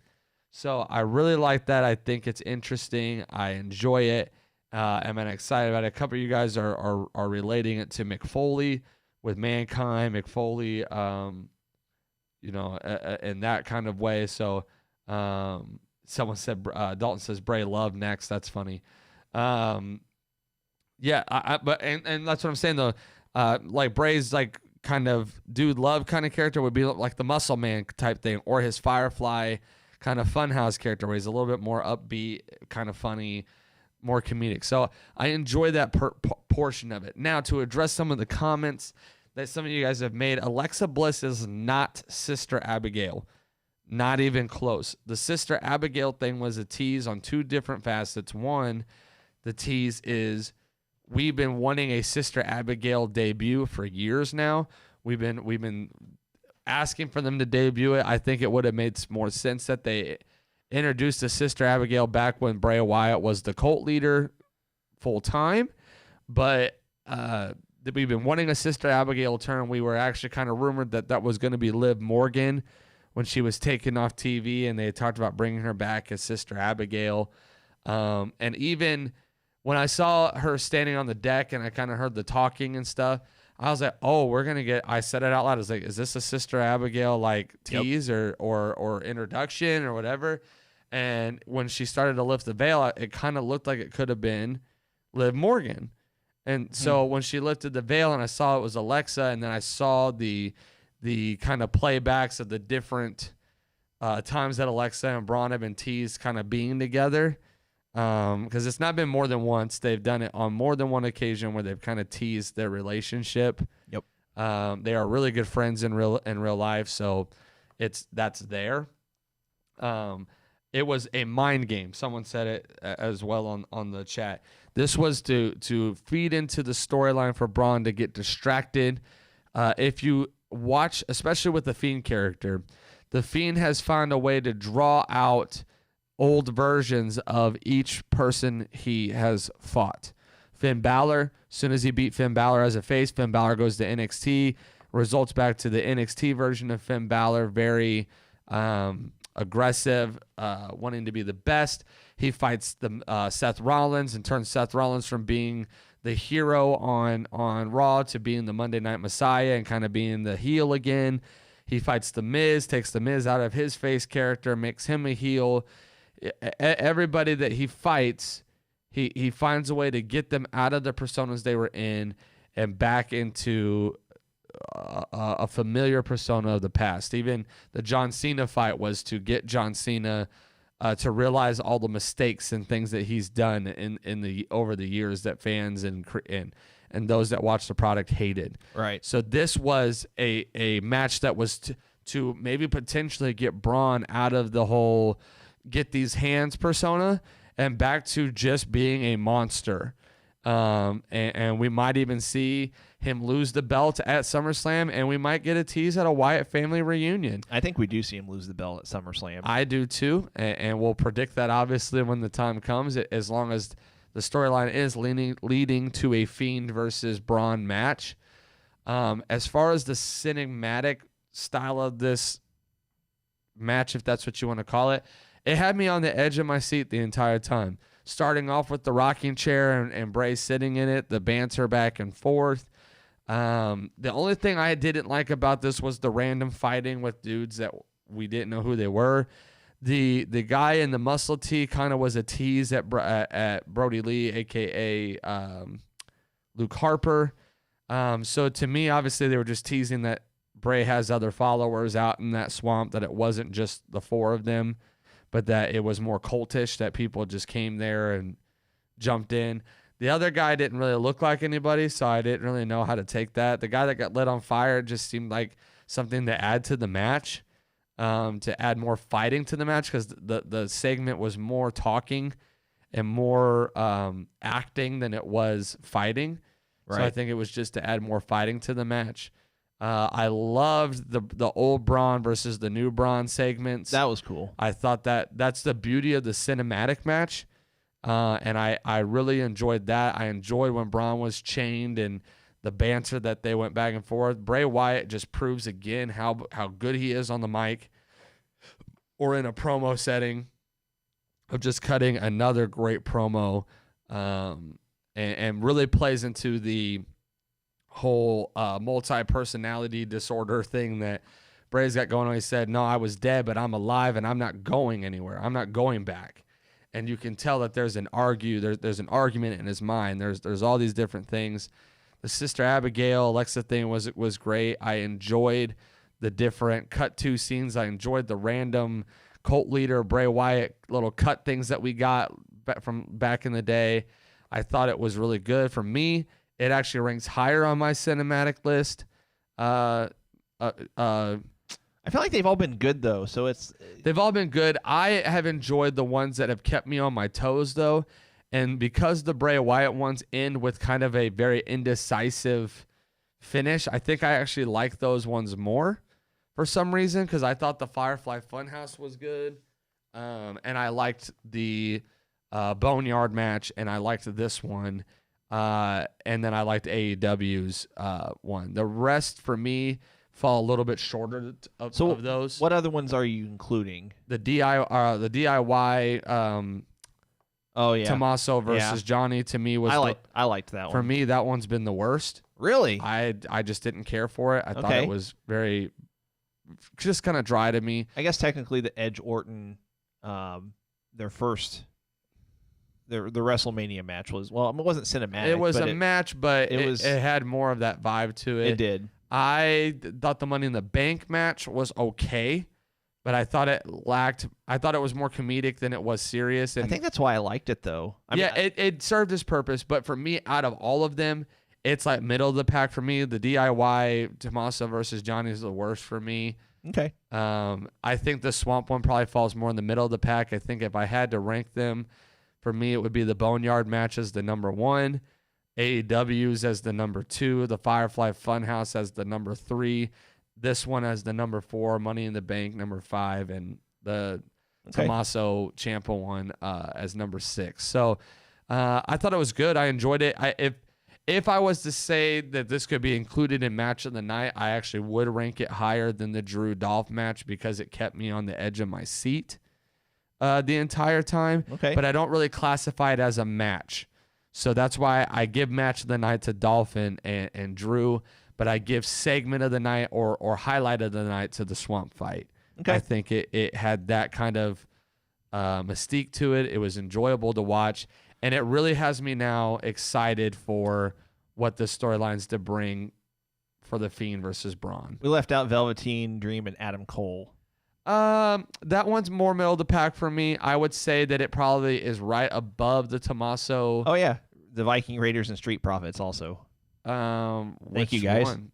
So I really like that. I think it's interesting. I enjoy it. I'm excited about it. A couple of you guys are relating it to Mick Foley with Mankind, Mick Foley, in that kind of way. So someone said, Dalton says Bray Love next. That's funny. But that's what I'm saying though. Like Bray's like kind of dude love kind of character would be like the Muscle Man type thing, or his Firefly kind of Funhouse character where he's a little bit more upbeat, kind of funny, more comedic. So I enjoy that portion of it. Now, to address some of the comments that some of you guys have made, Alexa Bliss is not Sister Abigail. Not even close. The Sister Abigail thing was a tease on 2 different facets. One, the tease is we've been wanting a Sister Abigail debut for years now. We've been asking for them to debut it. I think it would have made more sense that they introduced the Sister Abigail back when Bray Wyatt was the cult leader full time. But we've been wanting a Sister Abigail turn. We were actually kind of rumored that was going to be Liv Morgan when she was taken off TV, and they had talked about bringing her back as Sister Abigail. And even when I saw her standing on the deck and I kind of heard the talking and stuff, I was like, oh, we're going to get, I said it out loud. I was like, is this a Sister Abigail like tease or introduction or whatever? And when she started to lift the veil, it kind of looked like it could have been Liv Morgan. And so when she lifted the veil and I saw it was Alexa, and then I saw the kind of playbacks of the different times that Alexa and Braun have been teased kind of being together. Because it's not been more than once. They've done it on more than one occasion where they've kind of teased their relationship. Yep. They are really good friends in real life, so that's there. It was a mind game. Someone said it as well on the chat. This was to feed into the storyline for Braun to get distracted. If you watch, especially with the Fiend character, the Fiend has found a way to draw out old versions of each person he has fought. Finn Balor, as soon as he beat Finn Balor as a face, Finn Balor goes to NXT, results back to the NXT version of Finn Balor, very aggressive, wanting to be the best. He fights the Seth Rollins and turns Seth Rollins from being the hero on Raw to being the Monday Night Messiah and kind of being the heel again. He fights The Miz, takes The Miz out of his face character, makes him a heel. Everybody that he fights, he finds a way to get them out of the personas they were in and back into a familiar persona of the past. Even the John Cena fight was to get John Cena to realize all the mistakes and things that he's done over the years that fans and those that watched the product hated. Right. So this was a match that was to maybe potentially get Braun out of the whole get these hands persona and back to just being a monster. And we might even see him lose the belt at SummerSlam, and we might get a tease at a Wyatt family reunion. I think we do see him lose the belt at SummerSlam. I do too, and we'll predict that obviously when the time comes, as long as the storyline is leading to a Fiend versus Braun match. As far as the cinematic style of this match, if that's what you want to call it, it had me on the edge of my seat the entire time. Starting off with the rocking chair and Bray sitting in it, the banter back and forth. The only thing I didn't like about this was the random fighting with dudes that we didn't know who they were. The guy in the muscle tee kind of was a tease at Brody Lee, aka Luke Harper. So to me, obviously, they were just teasing that Bray has other followers out in that swamp, that it wasn't just the four of them, but that it was more cultish, that people just came there and jumped in. The other guy didn't really look like anybody, so I didn't really know how to take that. The guy that got lit on fire just seemed like something to add to the match, to add more fighting to the match, because the segment was more talking and more acting than it was fighting. Right. So I think it was just to add more fighting to the match. I loved the old Braun versus the new Braun segments. That was cool. I thought that's the beauty of the cinematic match. And I really enjoyed that. I enjoyed when Braun was chained and the banter that they went back and forth. Bray Wyatt just proves again how good he is on the mic or in a promo setting, of just cutting another great promo, and really plays into the whole multi-personality disorder thing that Bray's got going on. He said, "No, I was dead, but I'm alive and I'm not going anywhere. I'm not going back." And you can tell that there's an argument in his mind. There's all these different things. The Sister Abigail, Alexa thing was great. I enjoyed the different cut to scenes. I enjoyed the random cult leader Bray Wyatt little cut things that we got from back in the day. I thought it was really good. For me, it actually ranks higher on my cinematic list. I feel like they've all been good though, so They've all been good. I have enjoyed the ones that have kept me on my toes though, and because the Bray Wyatt ones end with kind of a very indecisive finish, I think I actually like those ones more for some reason, because I thought the Firefly Funhouse was good, and I liked the Boneyard match, and I liked this one, and then I liked AEW's one. The rest for me fall a little bit shorter of those. What other ones are you including? The DIY Oh yeah, Tommaso versus Johnny to me was I liked that one. For me, that one's been the worst. Really? I just didn't care for it. I thought it was very just kind of dry to me. I guess technically the Edge Orton, their WrestleMania match was, well, it wasn't cinematic. It was a match, but it had more of that vibe to it. It did. I thought the Money in the Bank match was okay, but I thought it lacked. I thought it was more comedic than it was serious. And I think that's why I liked it though. It served its purpose, but for me, out of all of them, it's like middle of the pack for me. The DIY Tommaso versus Johnny is the worst for me. Okay. I think the Swamp one probably falls more in the middle of the pack. I think if I had to rank them, for me, it would be the Boneyard match as the number 1, AEW's as the number 2, the Firefly Funhouse as the number 3, this one as the number 4, Money in the Bank number 5, and the Tommaso Ciampa one as number 6. So I thought it was good. I enjoyed it. If I was to say that this could be included in Match of the Night, I actually would rank it higher than the Drew Dolph match because it kept me on the edge of my seat the entire time. Okay. But I don't really classify it as a match. So that's why I give Match of the Night to Dolphin and Drew, but I give segment of the night or highlight of the night to the Swamp fight. Okay. I think it had that kind of mystique to it. It was enjoyable to watch. And it really has me now excited for what the storylines to bring for The Fiend versus Braun. We left out Velveteen Dream and Adam Cole. That one's more middle of the pack for me. I would say that it probably is right above the Tommaso. Oh yeah, the Viking Raiders and Street Profits also. Thank you guys. One?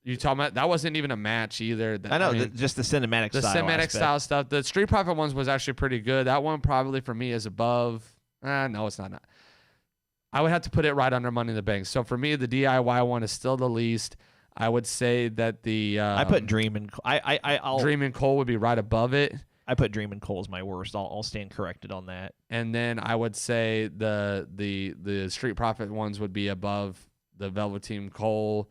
You talking about that wasn't even a match either. I know, just the cinematic the style. cinematic aspect. style stuff. The Street Profit ones was actually pretty good. That one probably for me is above. No, it's not. I would have to put it right under Money in the Bank. So for me, the DIY one is still the least. I would say that the I put Dream and I'll Dream and Cole would be right above it. I put Dream and Cole as my worst. I'll stand corrected on that. And then I would say the Street Profit ones would be above the Velveteen Cole,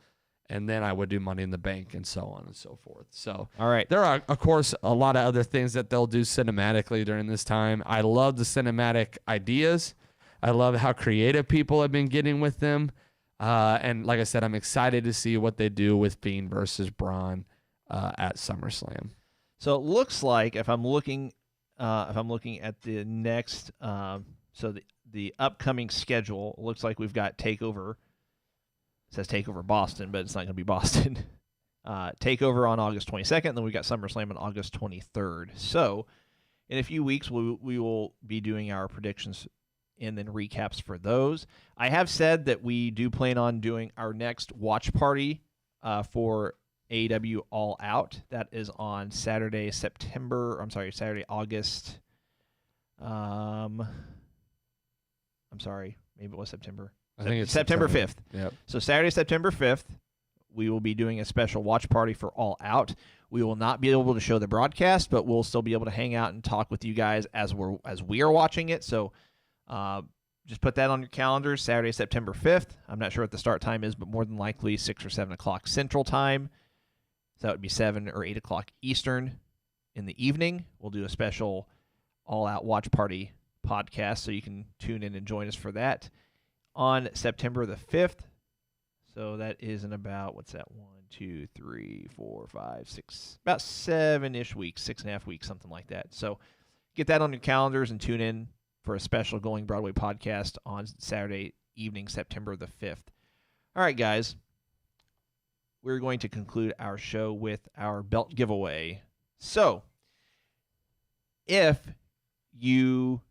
and then I would do Money in the Bank and so on and so forth. So all right, there are of course a lot of other things that they'll do cinematically during this time. I love the cinematic ideas. I love how creative people have been getting with them. And like I said, I'm excited to see what they do with Fiend versus Braun at SummerSlam. So it looks like if I'm looking at the next, so the upcoming schedule, it looks like we've got Takeover. It says Takeover Boston, but it's not going to be Boston. Takeover on August 22nd, then we've got SummerSlam on August 23rd. So in a few weeks, we will be doing our predictions and then recaps for those. I have said that we do plan on doing our next watch party for AEW All Out. That is on Saturday, August. Maybe it was September. I think it's September 5th. Yep. So Saturday, September 5th, we will be doing a special watch party for All Out. We will not be able to show the broadcast, but we'll still be able to hang out and talk with you guys as we are watching it. So just put that on your calendars, Saturday, September 5th. I'm not sure what the start time is, but more than likely 6 or 7 o'clock Central Time. So that would be 7 or 8 o'clock Eastern in the evening. We'll do a special all-out watch party podcast, so you can tune in and join us for that on September the 5th. So that is in about, what's that, 1, 2, 3, 4, 5, 6, about 7-ish weeks, 6.5 weeks, something like that. So get that on your calendars and tune in for a special Going Broadway podcast on Saturday evening, September the 5th. All right, guys. We're going to conclude our show with our belt giveaway. So, if you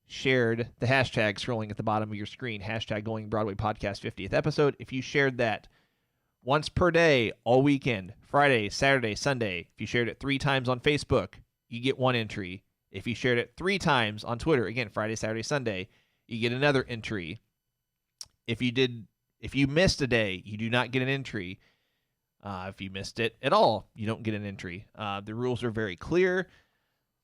shared the hashtag scrolling at the bottom of your screen, hashtag Going Broadway Podcast 50th episode, if you shared that once per day, all weekend, Friday, Saturday, Sunday, if you shared it 3 times on Facebook, you get 1 entry. If you shared it 3 times on Twitter, again, Friday, Saturday, Sunday, you get another entry. If you missed a day, you do not get an entry. If you missed it at all, you don't get an entry. The rules are very clear.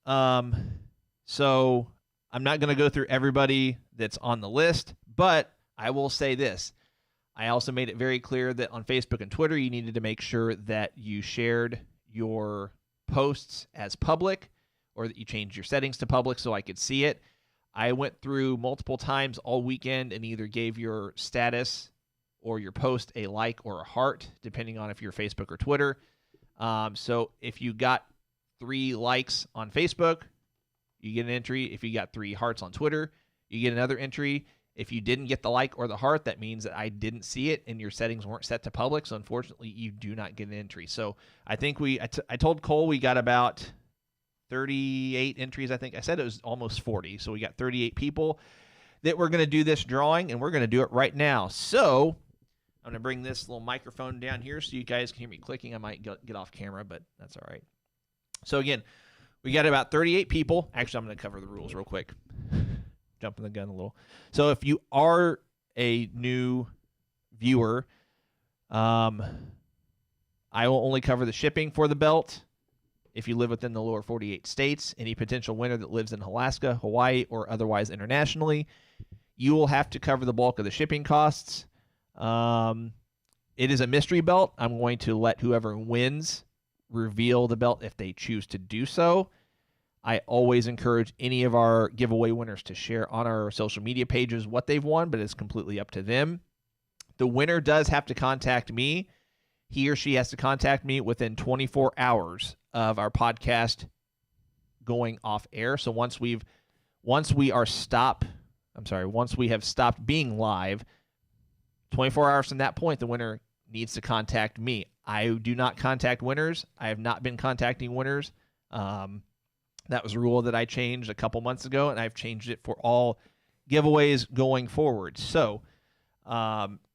So I'm not going to go through everybody that's on the list, but I will say this. I also made it very clear that on Facebook and Twitter, you needed to make sure that you shared your posts as public, or that you changed your settings to public so I could see it. I went through multiple times all weekend and either gave your status or your post a like or a heart, depending on if you're Facebook or Twitter. So if you got 3 likes on Facebook, you get an entry. If you got 3 hearts on Twitter, you get another entry. If you didn't get the like or the heart, that means that I didn't see it and your settings weren't set to public. So unfortunately, you do not get an entry. So I think I told Cole we got about 38 entries. I think I said it was almost 40. So we got 38 people that we're going to do this drawing, and we're going to do it right now. So I'm going to bring this little microphone down here so you guys can hear me clicking. I might get off camera, but that's all right. So again, we got about 38 people. Actually, I'm going to cover the rules real quick. Jumping the gun a little. So if you are a new viewer, I will only cover the shipping for the belt. If you live within the lower 48 states, any potential winner that lives in Alaska, Hawaii, or otherwise internationally, you will have to cover the bulk of the shipping costs. It is a mystery belt. I'm going to let whoever wins reveal the belt if they choose to do so. I always encourage any of our giveaway winners to share on our social media pages what they've won, but it's completely up to them. The winner does have to contact me. He or she has to contact me within 24 hours of our podcast going off air. So once we have stopped being live, 24 hours from that point, the winner needs to contact me. I do not contact winners. I have not been contacting winners. That was a rule that I changed a couple months ago, and I've changed it for all giveaways going forward. So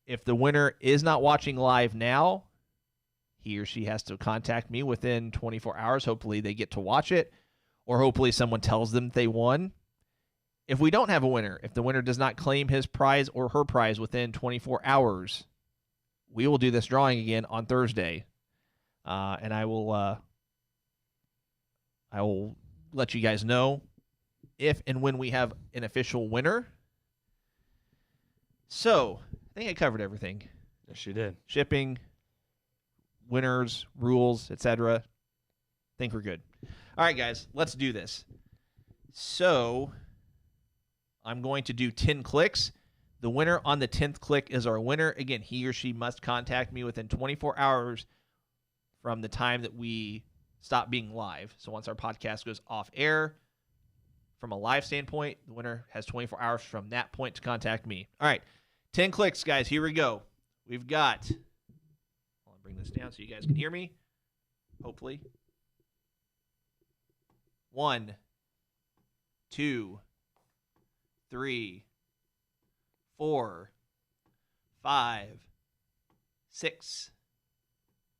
if the winner is not watching live now, he or she has to contact me within 24 hours. Hopefully they get to watch it, or hopefully someone tells them they won. If we don't have a winner, if the winner does not claim his prize or her prize within 24 hours, we will do this drawing again on Thursday. And I will let you guys know if and when we have an official winner. So, I think I covered everything. Yes, you did. Shipping, winners, rules, etc. I think we're good. All right, guys, let's do this. So, I'm going to do 10 clicks. The winner on the 10th click is our winner. Again, he or she must contact me within 24 hours from the time that we stop being live. So once our podcast goes off air, from a live standpoint, the winner has 24 hours from that point to contact me. All right, 10 clicks, guys. Here we go. We've got, I'll bring this down so you guys can hear me, hopefully. 1, 2, 3, 4, 5, 6,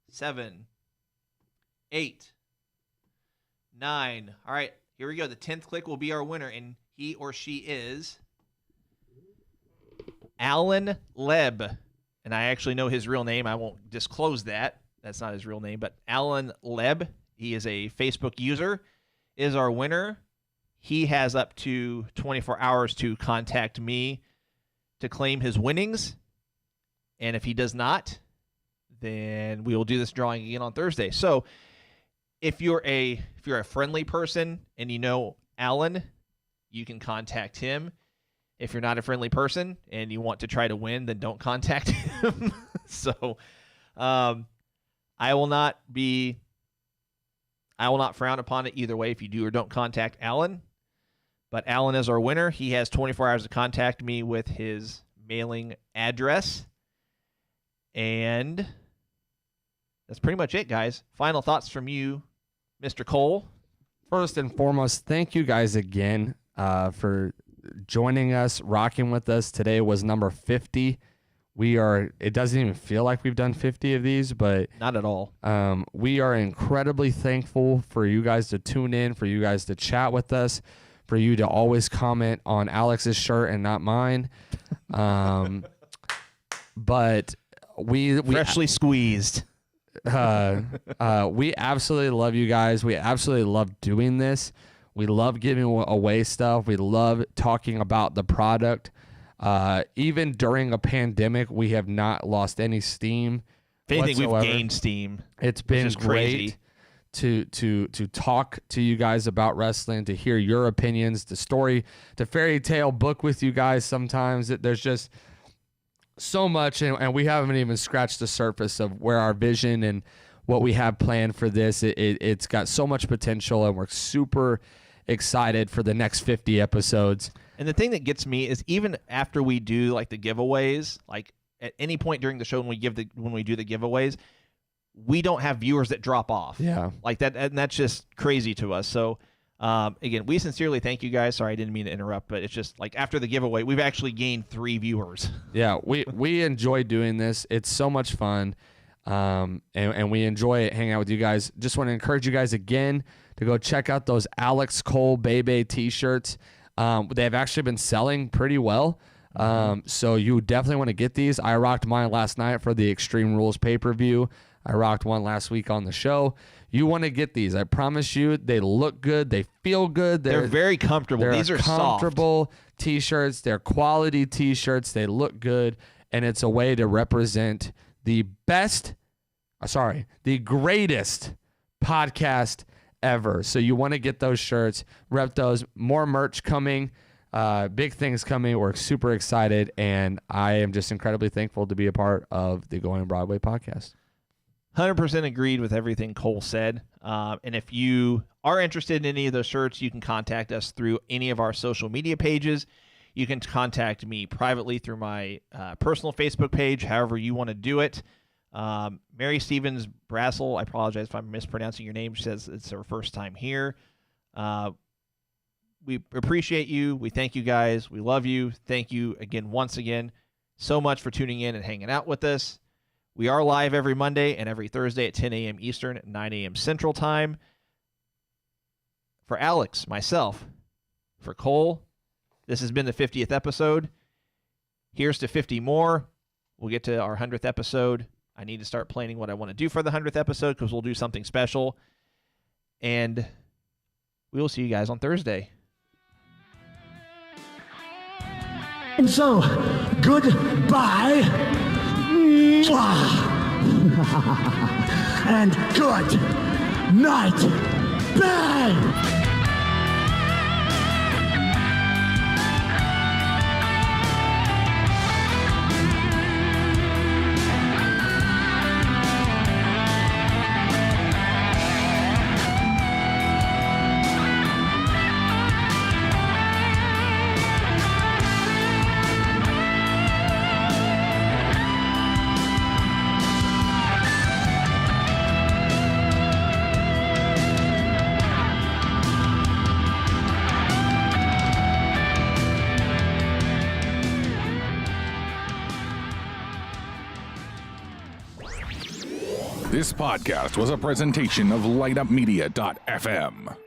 7, 8, 9. All right, here we go. The 10th click will be our winner, and he or she is Alan Leb. And I actually know his real name. I won't disclose that. That's not his real name, but Alan Leb. He is a Facebook user, is our winner. He has up to 24 hours to contact me to claim his winnings. And if he does not, then we will do this drawing again on Thursday. So if you're a friendly person and you know Alan, you can contact him. If you're not a friendly person and you want to try to win, then don't contact him. So I will not frown upon it either way if you do or don't contact Alan. But Alan is our winner. He has 24 hours to contact me with his mailing address. And that's pretty much it, guys. Final thoughts from you, Mr. Cole. First and foremost, thank you guys again for joining us, rocking with us. Today was number 50. It doesn't even feel like we've done 50 of these, but not at all. We are incredibly thankful for you guys to tune in, for you guys to chat with us, for you to always comment on Alex's shirt and not mine. But we freshly squeezed. We absolutely love you guys. We absolutely love doing this. We love giving away stuff. We love talking about the product. Even during a pandemic, we have not lost any steam. If anything, whatsoever. we've gained steam. It's been great to talk to you guys about wrestling, to hear your opinions, the story, the fairy tale book with you guys. Sometimes there's just so much, and we haven't even scratched the surface of where our vision and what we have planned for this. It's got so much potential, and we're super excited for the next 50 episodes. And the thing that gets me is even after we do like the giveaways, like at any point during the show when we do the giveaways, we don't have viewers that drop off. Yeah. Like that, and that's just crazy to us. So again, we sincerely thank you guys. Sorry, I didn't mean to interrupt, but it's just like after the giveaway, we've actually gained 3 viewers. Yeah, we enjoy doing this. It's so much fun. And we enjoy hanging out with you guys. Just want to encourage you guys again to go check out those Alex Cole Bebe t-shirts. They've actually been selling pretty well. So you definitely want to get these. I rocked mine last night for the Extreme Rules pay-per-view. I rocked one last week on the show. You want to get these. I promise you, they look good. They feel good. They're very comfortable. These are comfortable t-shirts. They're quality t-shirts. They look good. And it's a way to represent the greatest podcast ever. So you want to get those shirts, rep those. More merch coming, big things coming. We're super excited, and I am just incredibly thankful to be a part of the Going Broadway podcast. 100% agreed with everything Cole said. And if you are interested in any of those shirts, you can contact us through any of our social media pages. You can contact me privately through my personal Facebook page, however you want to do it. Mary Stevens Brassel, I apologize if I'm mispronouncing your name. She says it's her first time here. We appreciate you. We thank you guys. We love you. Thank you again, once again, so much for tuning in and hanging out with us. We are live every Monday and every Thursday at 10 a.m. Eastern, 9 a.m. Central Time. For Alex, myself, for Cole, this has been the 50th episode. Here's to 50 more. We'll get to our 100th episode. I need to start planning what I want to do for the 100th episode because we'll do something special. And we will see you guys on Thursday. And so, goodbye. And good night. Bang! This podcast was a presentation of LightUpMedia.fm.